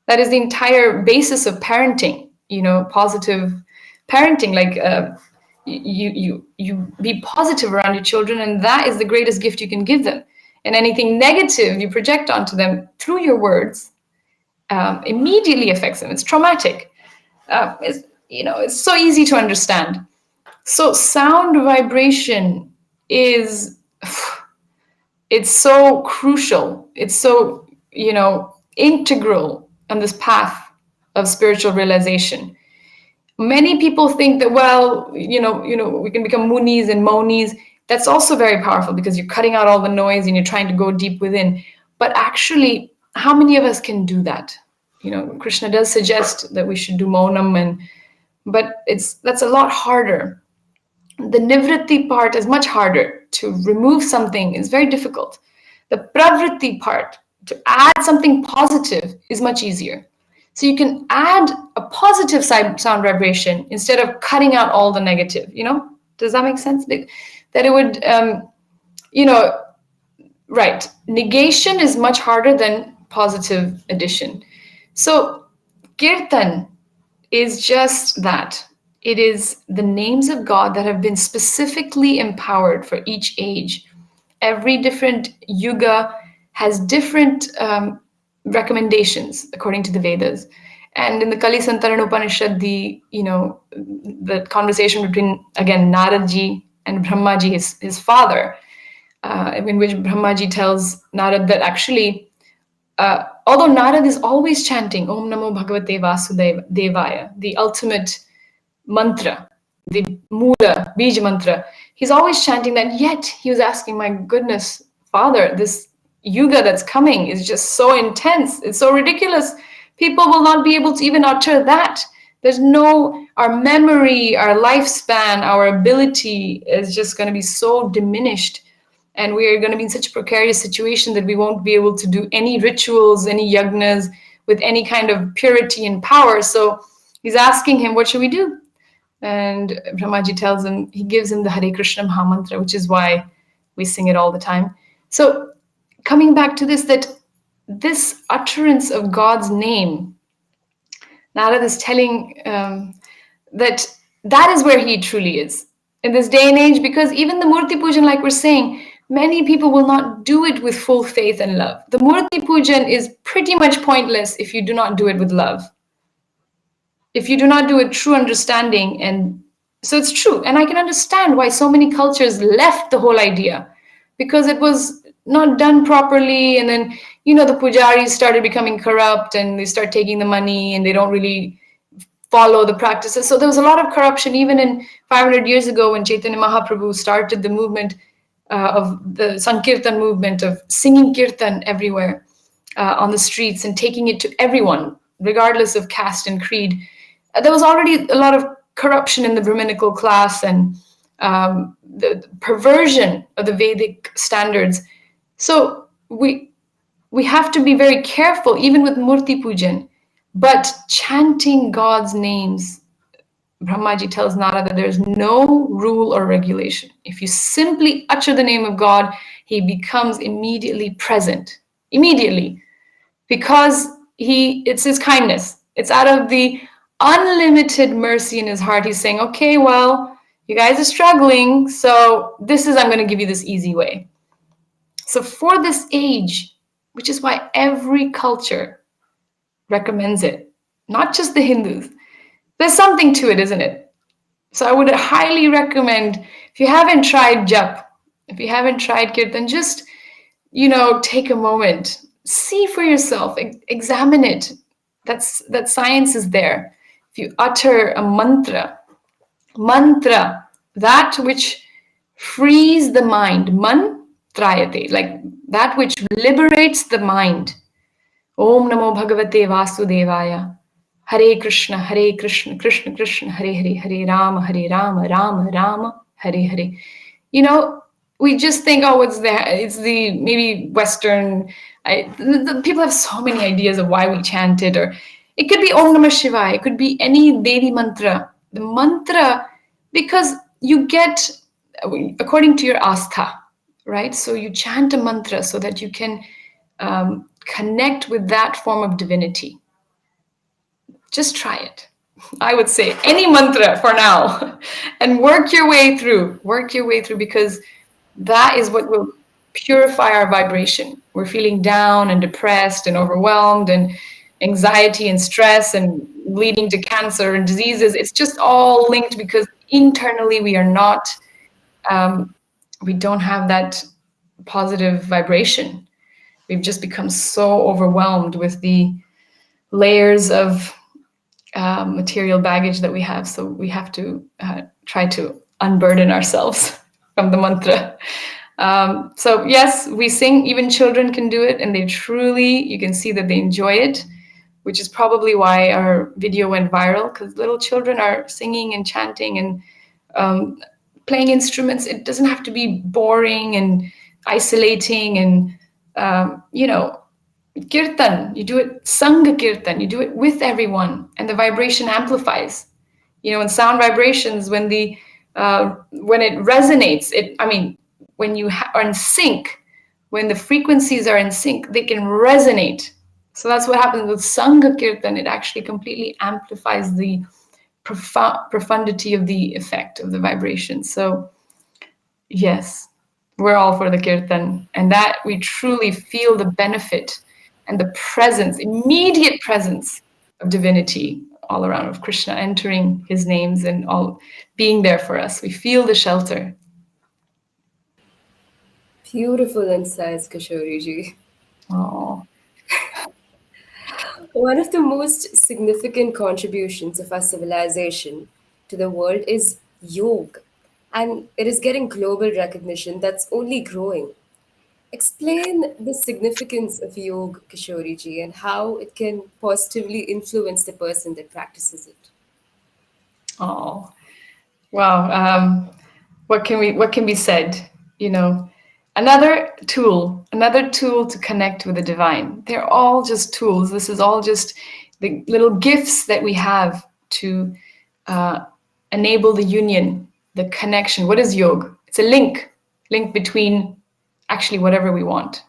[SPEAKER 2] That is the entire basis of parenting, positive parenting. Like you be positive around your children, and that is the greatest gift you can give them. And anything negative you project onto them through your words immediately affects them. It's traumatic. It's so easy to understand. So sound vibration is, it's so crucial. It's so, integral on this path of spiritual realization. Many people think that, well, we can become munis and monis. That's also very powerful because you're cutting out all the noise and you're trying to go deep within. But actually, how many of us can do that? Krishna does suggest that we should do monam, but that's a lot harder. The nivritti part is much harder. To remove something is very difficult. The pravritti part, to add something positive, is much easier. So you can add a positive sound vibration instead of cutting out all the negative. Does that make sense? That it would, right. Negation is much harder than positive addition. So Kirtan is just that. It is the names of God that have been specifically empowered for each age. Every different yuga has different recommendations according to the Vedas. And in the Kali Santaran Upanishad, the conversation between, again, Naradji and Brahmaji, his father, in which Brahmaji tells Narad that actually, although Narad is always chanting Om Namo Bhagavate Vasudevaya, the ultimate mantra, the Mula, Bij mantra, he's always chanting that, yet he was asking, my goodness, Father, this yuga that's coming is just so intense. It's so ridiculous. People will not be able to even utter that. Our memory, our lifespan, our ability is just going to be so diminished. And we are going to be in such a precarious situation that we won't be able to do any rituals, any yagnas with any kind of purity and power. So he's asking him, what should we do? And Brahmaji tells him, he gives him the Hare Krishna Maha Mantra, which is why we sing it all the time. So coming back to this utterance of God's name, Narad is telling that is where he truly is in this day and age, because even the Murthy Pujan, like we're saying, many people will not do it with full faith and love. The Murthy Pujan is pretty much pointless if you do not do it with love. If you do not do a true understanding. And so it's true. And I can understand why so many cultures left the whole idea, because it was not done properly. And then, the pujaris started becoming corrupt and they start taking the money and they don't really follow the practices. So there was a lot of corruption even in 500 years ago when Chaitanya Mahaprabhu started the movement of the Sankirtan movement of singing Kirtan everywhere on the streets and taking it to everyone, regardless of caste and creed. There was already a lot of corruption in the Brahminical class and the perversion of the Vedic standards. So we we have to be very careful, even with Murthy Pujan. But chanting God's names, Brahmaji tells Narada, there's no rule or regulation. If you simply utter the name of God, he becomes immediately present. Immediately. Because it's his kindness. It's out of the unlimited mercy in his heart. He's saying, okay, well, you guys are struggling, so I'm going to give you this easy way. So for this age, which is why every culture recommends it, not just the Hindus, there's something to it, isn't it? So I would highly recommend, if you haven't tried Jap, if you haven't tried Kirtan, just, take a moment, see for yourself, examine it. That science is there. If you utter a mantra, that which frees the mind, mantrayate, like that which liberates the mind. Om Namo Bhagavate Vasudevaya. Hare Krishna, Krishna Krishna, Hare Hare, Hare Rama, Rama Rama, Hare Hare. We just think, oh, it's the maybe Western. People have so many ideas of why we chant it, or it could be Om Namah Shivaya, it could be any Devi mantra. The mantra, because you get, according to your astha, right? So you chant a mantra so that you can connect with that form of divinity. Just try it. I would say any mantra for now and work your way through, because that is what will purify our vibration. We're feeling down and depressed and overwhelmed and anxiety and stress and leading to cancer and diseases. It's just all linked because internally we are not, we don't have that positive vibration. We've just become so overwhelmed with the layers of material baggage that we have. So we have to try to unburden ourselves from the mantra. So yes, we sing, even children can do it, and they truly, you can see that they enjoy it, which is probably why our video went viral, because little children are singing and chanting and playing instruments. It doesn't have to be boring and isolating and, kirtan, you do it, sangha kirtan, you do it with everyone, and the vibration amplifies. In sound vibrations, when it resonates, when you are in sync, when the frequencies are in sync, they can resonate. So that's what happens with sangha kirtan. It actually completely amplifies the profundity of the effect of the vibration. So yes, we're all for the kirtan, and that we truly feel the benefit and the presence, immediate presence of divinity all around, of Krishna entering his names and all being there for us. We feel the shelter.
[SPEAKER 1] Beautiful insights, Kishori ji.
[SPEAKER 2] Oh,
[SPEAKER 1] One of the most significant contributions of our civilization to the world is yoga, and it is getting global recognition that's only growing. Explain the significance of yoga, Kishori ji, and how it can positively influence the person that practices it.
[SPEAKER 2] oh, wow. What can be said? You know, another tool to connect with the divine. They're all just tools. This is all just the little gifts that we have to enable the union, the connection. What is yoga? It's a link between actually whatever we want.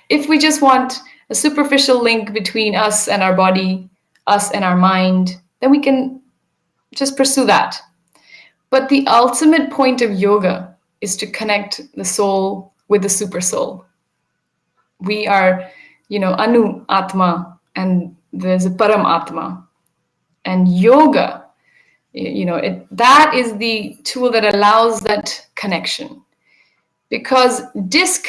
[SPEAKER 2] If we just want a superficial link between us and our body, us and our mind, then we can just pursue that. But the ultimate point of yoga is to connect the soul with the super soul. We are, Anu Atma, and there's a Param Atma. And yoga, that is the tool that allows that connection. Because as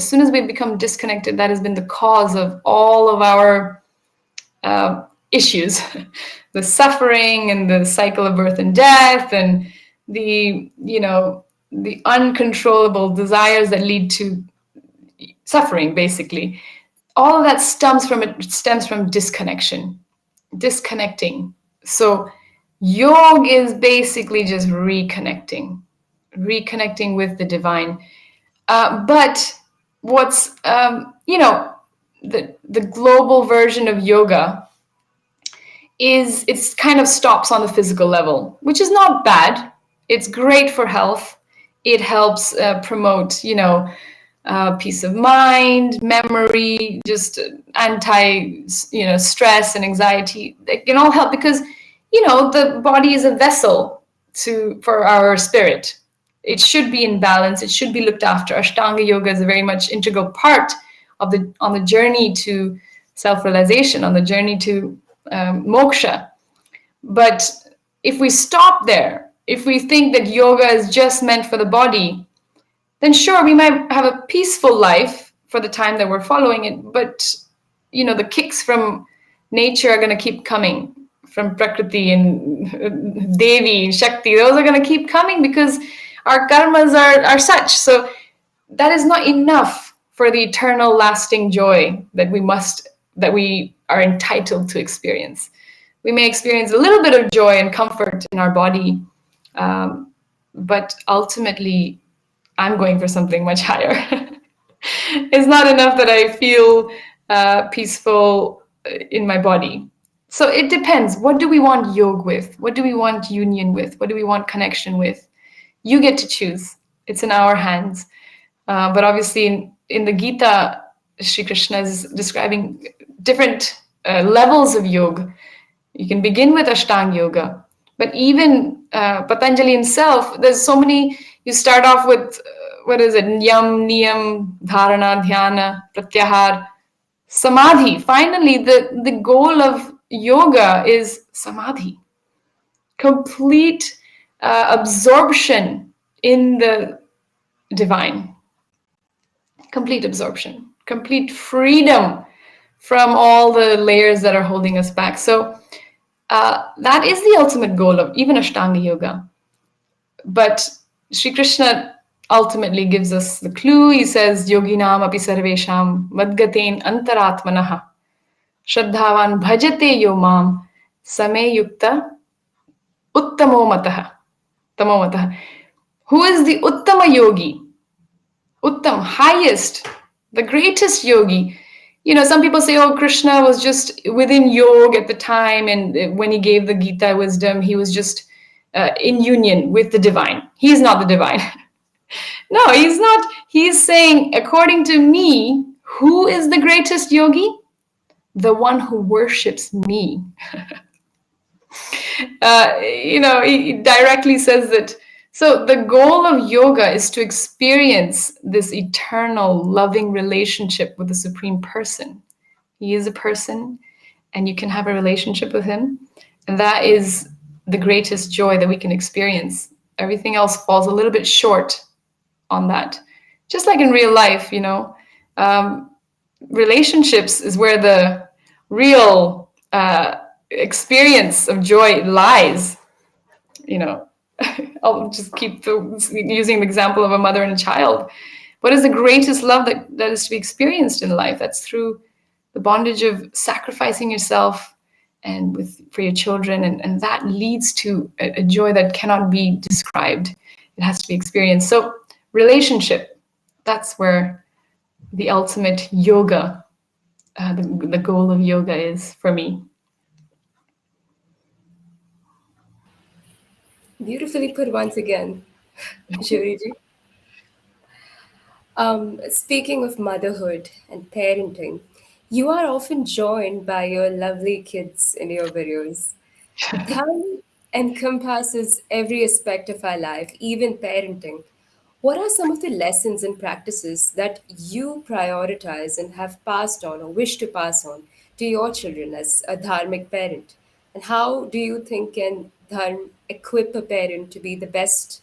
[SPEAKER 2] soon as we become disconnected, that has been the cause of all of our issues, the suffering and the cycle of birth and death, and the uncontrollable desires that lead to suffering, basically. All of that stems from disconnecting. So yoga is basically just reconnecting with the divine. But what's the global version of yoga is it's kind of stops on the physical level, which is not bad. It's great for health. It helps promote, peace of mind, memory, just anti, stress and anxiety. It can all help because, the body is a vessel for our spirit. It should be in balance. It should be looked after. Ashtanga yoga is a very much integral part on the journey to self-realization, on the journey to moksha. But if we stop there, if we think that yoga is just meant for the body, then sure, we might have a peaceful life for the time that we're following it, but the kicks from nature are going to keep coming, from Prakriti and Devi and Shakti. Those are going to keep coming because our karmas are such. So that is not enough for the eternal lasting joy that we are entitled to experience. We may experience a little bit of joy and comfort in our body, but ultimately I'm going for something much higher. It's not enough that I feel peaceful in my body. So it depends. What do we want yoga with? What do we want union with? What do we want connection with? You get to choose. It's in our hands. But obviously, in the Gita, Sri Krishna is describing different levels of yoga. You can begin with Ashtanga yoga, but even Patanjali himself, there's so many. You start off with what is it? Yam, Niyam, Dharana, Dhyana, Pratyahar, Samadhi. Finally, the goal of yoga is Samadhi, complete absorption in the divine, complete absorption, complete freedom from all the layers that are holding us back. So that is the ultimate goal of even Ashtanga yoga. But Sri Krishna ultimately gives us the clue. He says, Yoginam api sarvesham madgaten antaratmanaha shraddhavan bhajate yo mam same yukta uttamo mataha. Who is the uttama yogi? Uttam, highest, the greatest yogi. Some people say, oh, Krishna was just within yoga at the time, and when he gave the Gita wisdom, he was just in union with the divine. He's not the divine. No, he's not. He's saying, according to me, who is the greatest yogi? The one who worships me. He directly says that. So the goal of yoga is to experience this eternal loving relationship with the Supreme Person. He is a person, and you can have a relationship with him. And that is the greatest joy that we can experience. Everything else falls a little bit short on that. Just like in real life, relationships is where the real experience of joy lies. I'll just keep using the example of a mother and a child. What is the greatest love that is to be experienced in life? That's through the bondage of sacrificing yourself and for your children, and that leads to a joy that cannot be described. It has to be experienced. So relationship, that's where the ultimate yoga, the goal of yoga is for me.
[SPEAKER 1] Beautifully put once again, Kishoriji. Speaking of motherhood and parenting, you are often joined by your lovely kids in your videos. Dharma encompasses every aspect of our life, even parenting. What are some of the lessons and practices that you prioritize and have passed on or wish to pass on to your children as a dharmic parent? And how do you think can dharma equip a parent to be the best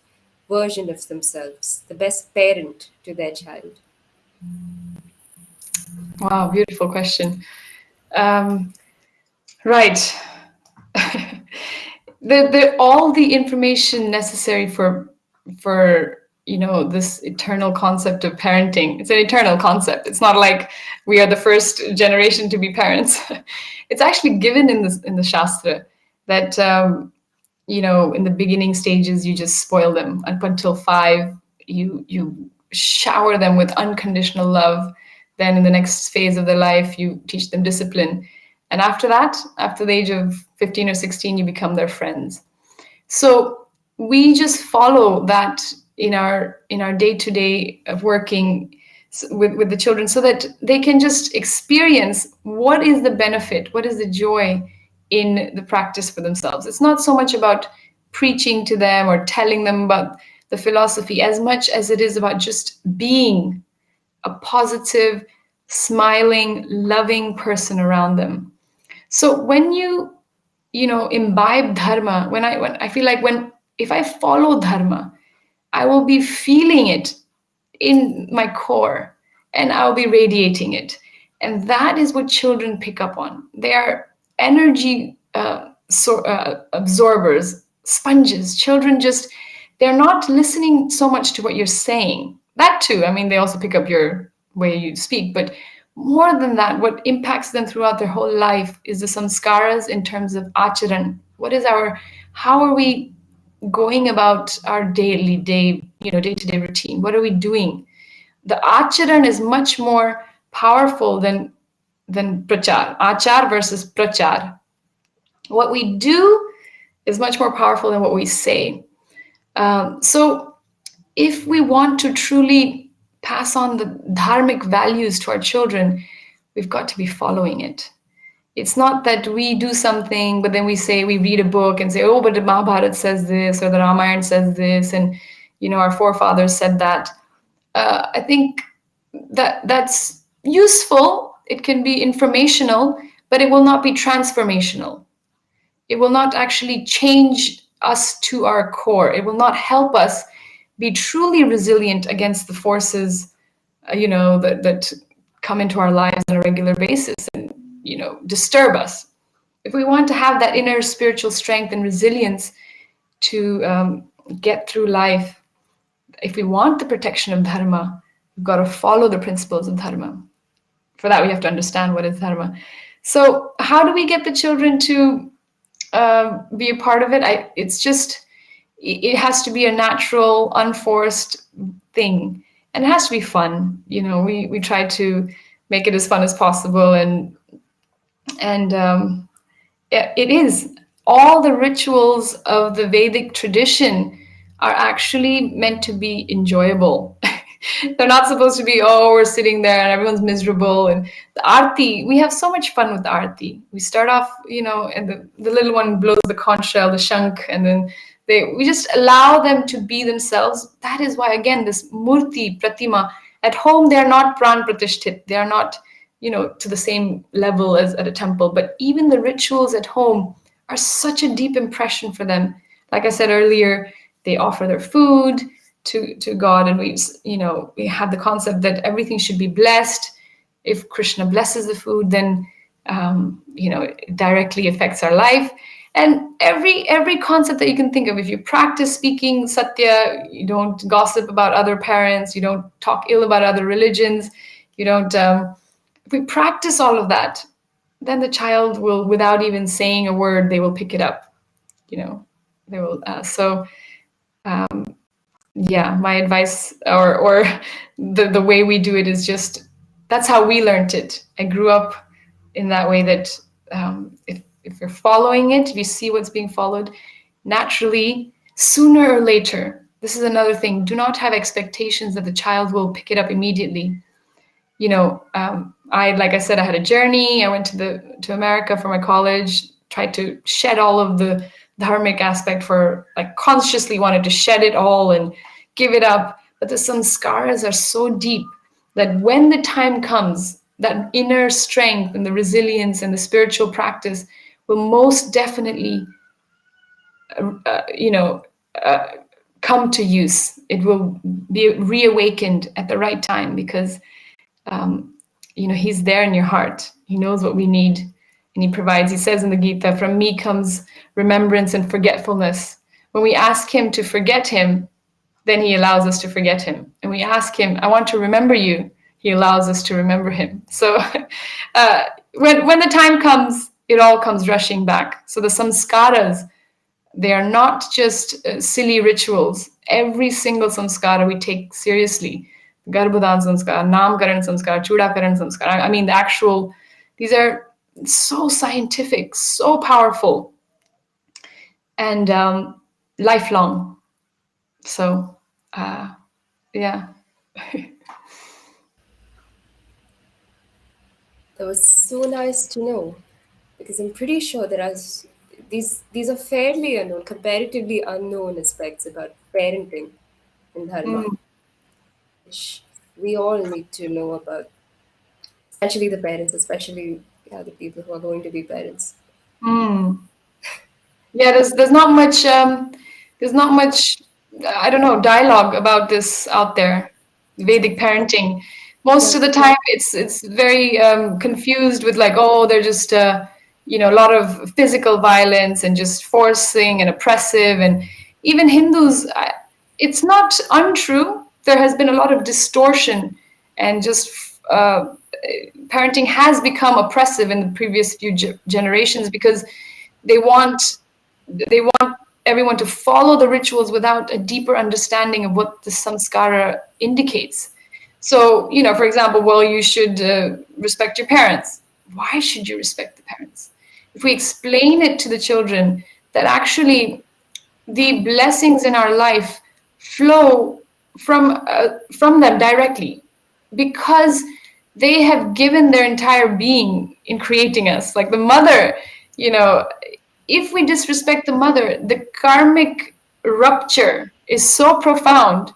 [SPEAKER 1] version of themselves, the best parent to their child?
[SPEAKER 2] Wow, beautiful question. Right. All the information necessary for this eternal concept of parenting. It's an eternal concept. It's not like we are the first generation to be parents. It's actually given in the Shastra that in the beginning stages you just spoil them. Up until 5, you shower them with unconditional love. Then in the next phase of their life, you teach them discipline. And after that, after the age of 15 or 16, you become their friends. So we just follow that in our day-to-day of working with the children, so that they can just experience what is the benefit, what is the joy in the practice for themselves. It's not so much about preaching to them or telling them about the philosophy as much as it is about just being a positive, smiling, loving person around them. So when you imbibe dharma, when I feel like, when if I follow dharma, I will be feeling it in my core, and I'll be radiating it. And that is what children pick up on. They are energy absorbers, sponges. Children just, they're not listening so much to what you're saying. That too, I mean, they also pick up your way you speak, but more than that, what impacts them throughout their whole life is the samskaras in terms of acharan. How are we going about our day-to-day routine? What are we doing? The acharan is much more powerful than prachar. Achar versus prachar. What we do is much more powerful than what we say. So if we want to truly pass on the dharmic values to our children, we've got to be following it. It's not that we do something, but then we read a book and say, oh, but the Mahabharata says this, or the Ramayana says this, and our forefathers said that. I think that's useful. It can be informational, but it will not be transformational. It will not actually change us to our core. It will not help us be truly resilient against the forces, that come into our lives on a regular basis and, disturb us. If we want to have that inner spiritual strength and resilience to get through life, if we want the protection of dharma, we've got to follow the principles of dharma. For that, we have to understand what is dharma. So how do we get the children to be a part of it? It has to be a natural, unforced thing. And it has to be fun. We try to make it as fun as possible. And it is. All the rituals of the Vedic tradition are actually meant to be enjoyable. They're not supposed to be, oh, we're sitting there and everyone's miserable. And the arti, we have so much fun with the arti. We start off, and the little one blows the conch shell, the shank, and then we just allow them to be themselves. That is why, again, this Murthy, Pratima, at home, they're not pran pratishthit. They are not, to the same level as at a temple. But even the rituals at home are such a deep impression for them. Like I said earlier, they offer their food to God, and we have the concept that everything should be blessed. If Krishna blesses the food, then it directly affects our life. And every concept that you can think of, if you practice speaking satya, you don't gossip about other parents, you don't talk ill about other religions, you don't. If we practice all of that, then the child will, without even saying a word, they will pick it up. They will. Yeah, my advice or the way we do it is just, that's how we learned it. I grew up in that way, that if you're following it, if you see what's being followed, naturally, sooner or later, this is another thing, do not have expectations that the child will pick it up immediately. Like I said, I had a journey. I went to America for my college, tried to shed all of the dharmic aspect, consciously wanted to shed it all and give it up. But the samskaras are so deep that when the time comes, that inner strength and the resilience and the spiritual practice will most definitely, come to use. It will be reawakened at the right time, because he's there in your heart. He knows what we need, and he provides. He says in the Gita, from me comes remembrance and forgetfulness. When we ask him to forget him, then he allows us to forget him. And we ask him, I want to remember you, he allows us to remember him. So when the time comes, it all comes rushing back. So the samskaras, they are not just silly rituals. Every single samskara we take seriously. Garbhodan sanskar, Namkaran sanskar, Chudakaran sanskar. I mean, the actual, these are so scientific, so powerful, and lifelong. So, yeah.
[SPEAKER 1] That was so nice to know because I'm pretty sure there are these are fairly unknown, comparatively unknown aspects about parenting in Dharma,
[SPEAKER 2] Mm,
[SPEAKER 1] which we all need to know about, especially the parents, especially yeah, the people who are going to be parents.
[SPEAKER 2] mm. Yeah, there's not much I don't know dialogue about this out there. Vedic parenting. Most
[SPEAKER 1] Yeah.
[SPEAKER 2] of the time, it's very confused with like, oh, they're just a lot of physical violence and just forcing and oppressive, and even Hindus. It's not untrue. There has been a lot of distortion and just parenting has become oppressive in the previous few generations because they want they want everyone to follow the rituals without a deeper understanding of what the samskara indicates. So, for example, well, you should respect your parents. Why should you respect the parents? If we explain it to the children that actually the blessings in our life flow from them directly because they have given their entire being in creating us like the mother, you know if we disrespect the mother, the karmic rupture is so profound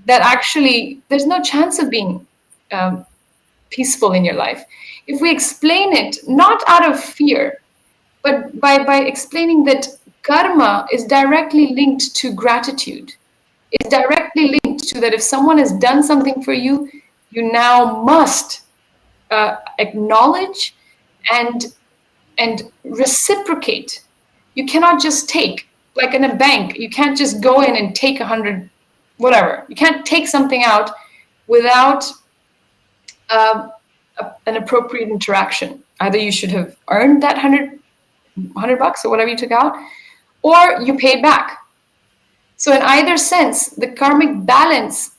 [SPEAKER 2] that actually there's no chance of being um, peaceful in your life. If we explain it not out of fear, but by explaining that karma is directly linked to gratitude, is directly linked to that if someone has done something for you, you now must acknowledge and reciprocate. You cannot just take, like in a bank, you can't just go in and take 100, whatever. You can't take something out without um, an appropriate interaction. Either you should have earned that 100 bucks or whatever you took out, or you paid back. So in either sense, the karmic balance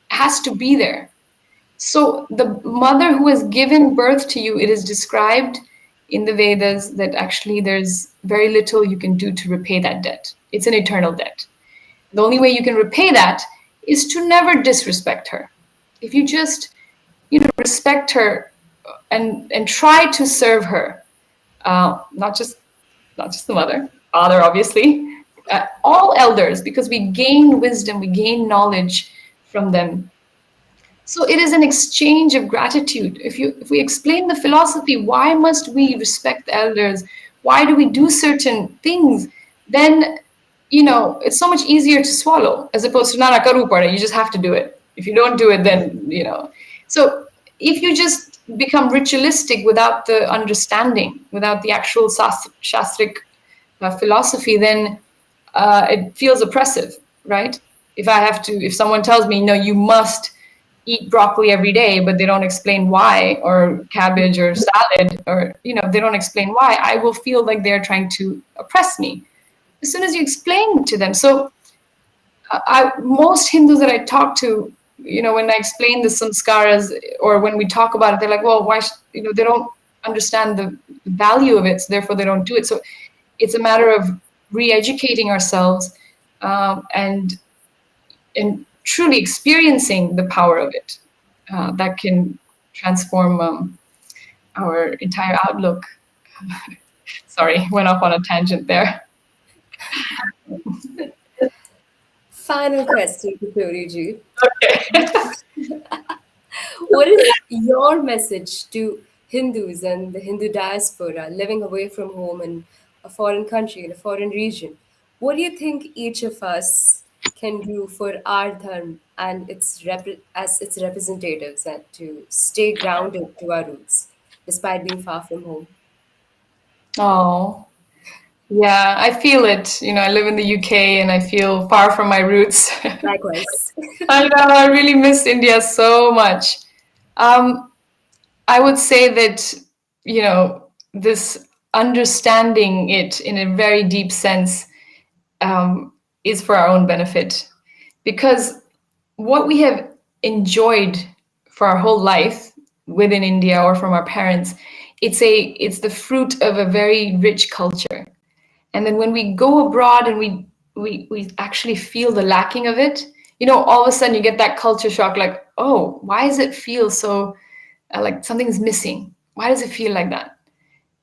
[SPEAKER 2] has to be there. So the mother who has given birth to you, it is described in the Vedas that actually there's very little you can do to repay that debt. It's an eternal debt. The only way you can repay that is to never disrespect her. If you just, respect her and try to serve her, not just the mother, father, obviously, all elders, because we gain wisdom, we gain knowledge from them. So it is an exchange of gratitude. If we explain the philosophy, why must we respect the elders? Why do we do certain things? Then it's so much easier to swallow as opposed to nana karu pade. You just have to do it. If you don't do it, then. So if you just become ritualistic without the understanding, without the actual shastric philosophy, then it feels oppressive, right? If someone tells me, no, you must eat broccoli every day, but they don't explain why, or cabbage or salad, or they don't explain why, I will feel like they're trying to oppress me. As soon as you explain to them. So most Hindus that I talk to, when I explain the samskaras or when we talk about it, they're like, well, why, they don't understand the value of it, so therefore they don't do it. So it's a matter of re-educating ourselves, and truly experiencing the power of it, that can transform our entire outlook. Sorry, went off on a tangent there.
[SPEAKER 1] Final question to Ji.
[SPEAKER 2] Okay.
[SPEAKER 1] What is your message to Hindus and the Hindu diaspora living away from home in a foreign country, in a foreign region? What do you think each of us can do for our dharma and as its representatives and to stay grounded to our roots despite being far from home?
[SPEAKER 2] Oh, yeah, I feel it. I live in the UK and I feel far from my roots.
[SPEAKER 1] Likewise.
[SPEAKER 2] I know, I really miss India so much. Um, I would say that, this understanding it in a very deep sense, is for our own benefit. Because what we have enjoyed for our whole life within India or from our parents, it's the fruit of a very rich culture. And then when we go abroad and we actually feel the lacking of it, all of a sudden you get that culture shock, like, oh, why does it feel so like something's missing? Why does it feel like that?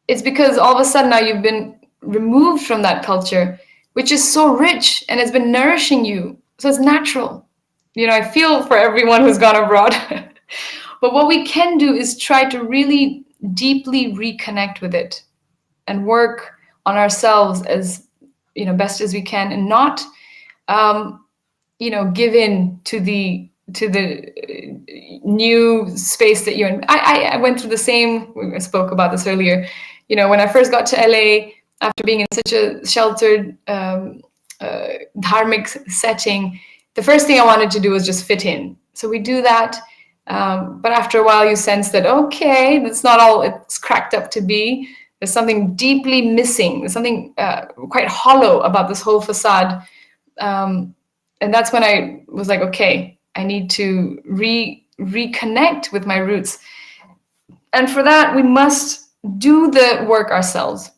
[SPEAKER 2] It's because all of a sudden now you've been removed from that culture, which is so rich and has been nourishing you. So it's natural. I feel for everyone who's gone abroad. But what we can do is try to really deeply reconnect with it and work on ourselves as best as we can, and not give in to the new space that you're in. I went through the same. We spoke about this earlier. When I first got to LA after being in such a sheltered dharmic setting, the first thing I wanted to do was just fit in. So we do that. But after a while, you sense that, okay, that's not all it's cracked up to be. There's something deeply missing. There's something quite hollow about this whole facade. And that's when I was like, okay, I need to reconnect with my roots. And for that, we must do the work ourselves.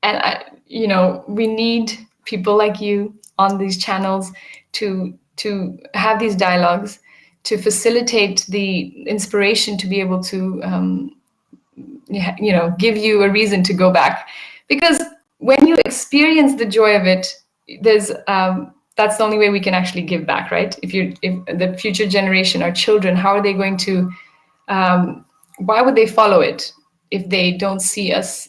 [SPEAKER 2] And we need people like you on these channels to have these dialogues, to facilitate the inspiration to be able to give you a reason to go back. Because when you experience the joy of it, there's that's the only way we can actually give back, right? If the future generation, our children, how are they going to why would they follow it if they don't see us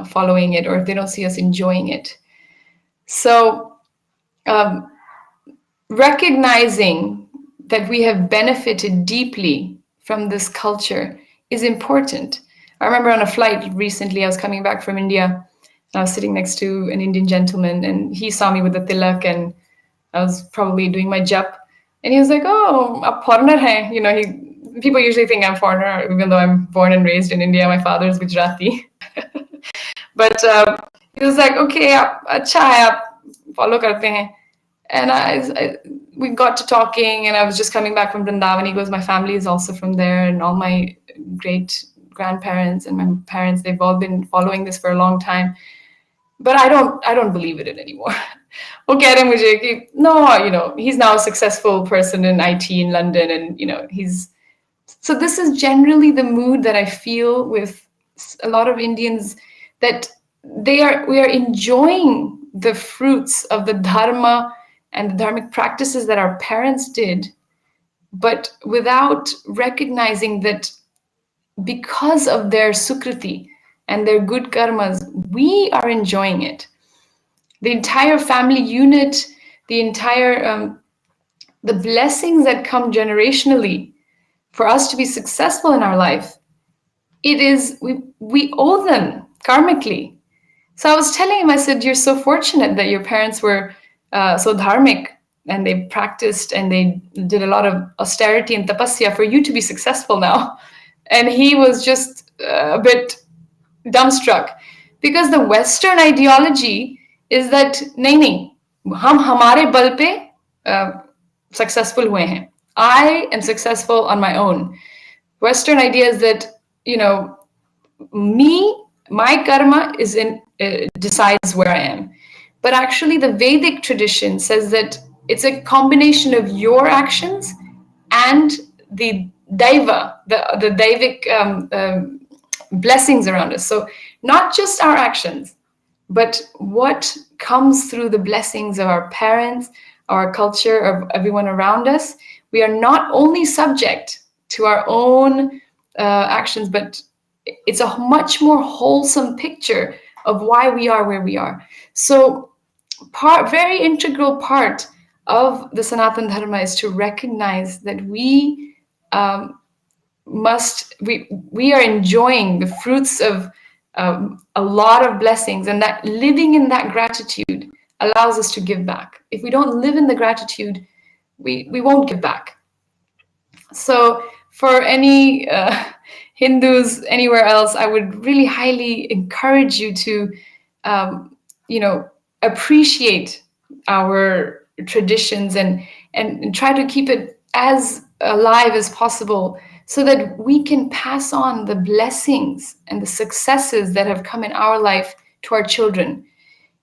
[SPEAKER 2] following it, or if they don't see us enjoying it? So recognizing that we have benefited deeply from this culture is important. I remember on a flight recently, I was coming back from India, and I was sitting next to an Indian gentleman, and he saw me with the tilak, and I was probably doing my jap, and he was like, "Oh, a foreigner hai." People usually think I'm foreigner, even though I'm born and raised in India. My father is Gujarati. But he was like, "Okay, acha hai, aap follow karte hain." And we got to talking, and I was just coming back from Vrindavan. He goes, my family is also from there, and all my great grandparents and my parents, they've all been following this for a long time. But I don't believe it anymore. वो कह रहे मुझे कि no, he's now a successful person in IT in London, and he's so this is generally the mood that I feel with a lot of Indians, that we are enjoying the fruits of the dharma and the dharmic practices that our parents did, but without recognizing that because of their sukriti and their good karmas, we are enjoying it. The entire family unit, the entire the blessings that come generationally for us to be successful in our life, we owe them karmically. So I was telling him, I said, you're so fortunate that your parents were so dharmic, and they practiced and they did a lot of austerity and tapasya for you to be successful now. And he was just a bit dumbstruck, because the Western ideology is that nahi, hum hamare bal pe successful hue hain. I am successful on my own. Western idea is that my karma decides where I am. But actually, the Vedic tradition says that it's a combination of your actions and the daiva, the daivic blessings around us. So not just our actions, but what comes through the blessings of our parents, our culture, of everyone around us. We are not only subject to our own actions, but it's a much more wholesome picture of why we are where we are. So very integral part of the Sanatan Dharma is to recognize that we are enjoying the fruits of a lot of blessings, and that living in that gratitude allows us to give back. If we don't live in the gratitude, we won't give back. So for any Hindus anywhere else, I would really highly encourage you to, appreciate our traditions and try to keep it as alive as possible so that we can pass on the blessings and the successes that have come in our life to our children.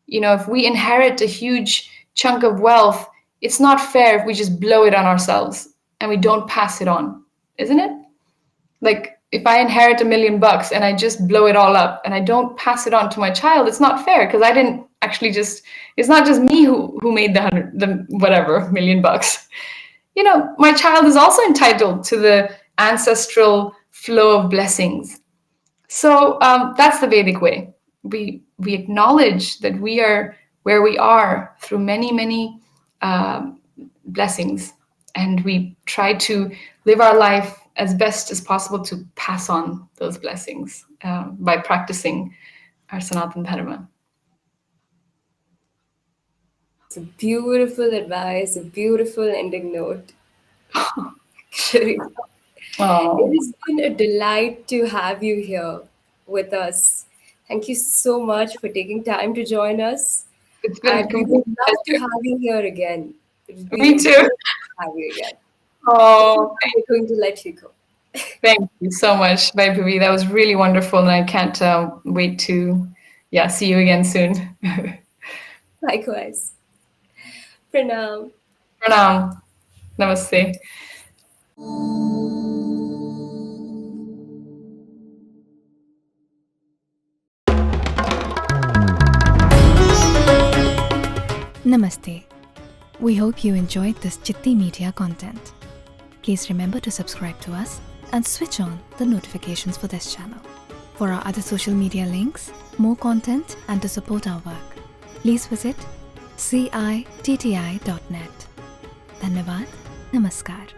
[SPEAKER 2] You know, if we inherit a huge chunk of wealth, it's not fair if we just blow it on ourselves and we don't pass it on, isn't it? Like if I inherit $1 million and I just blow it all up and I don't pass it on to my child, it's not fair because I didn't actually just, it's not just me who made the whatever $1 million. You know, my child is also entitled to the ancestral flow of blessings. So that's the Vedic way. We acknowledge that we are where we are through many blessings, and we try to live our life as best as possible to pass on those blessings by practicing our Sanatan Dharma.
[SPEAKER 1] It's a beautiful advice, a beautiful ending note. Actually, it
[SPEAKER 2] Oh,
[SPEAKER 1] has been a delight to have you here with us. Thank you so much for taking time to join us.
[SPEAKER 2] it's been a
[SPEAKER 1] And we would
[SPEAKER 2] complete
[SPEAKER 1] love to
[SPEAKER 2] pleasure.
[SPEAKER 1] have you here again. It would be
[SPEAKER 2] Me too.
[SPEAKER 1] amazing to have you again. But for
[SPEAKER 2] Oh,
[SPEAKER 1] now, we're going to let you go.
[SPEAKER 2] thank you so much, Vaibhavi. That was really wonderful, and I can't wait to, yeah, see you again soon.
[SPEAKER 1] Likewise. Pranam.
[SPEAKER 2] Pranam. Namaste.
[SPEAKER 3] Namaste. We hope you enjoyed this Chitti Media content. Please remember to subscribe to us and switch on the notifications for this channel. For our other social media links, more content, and to support our work, please visit citti.net. Dhanyavad. Namaskar.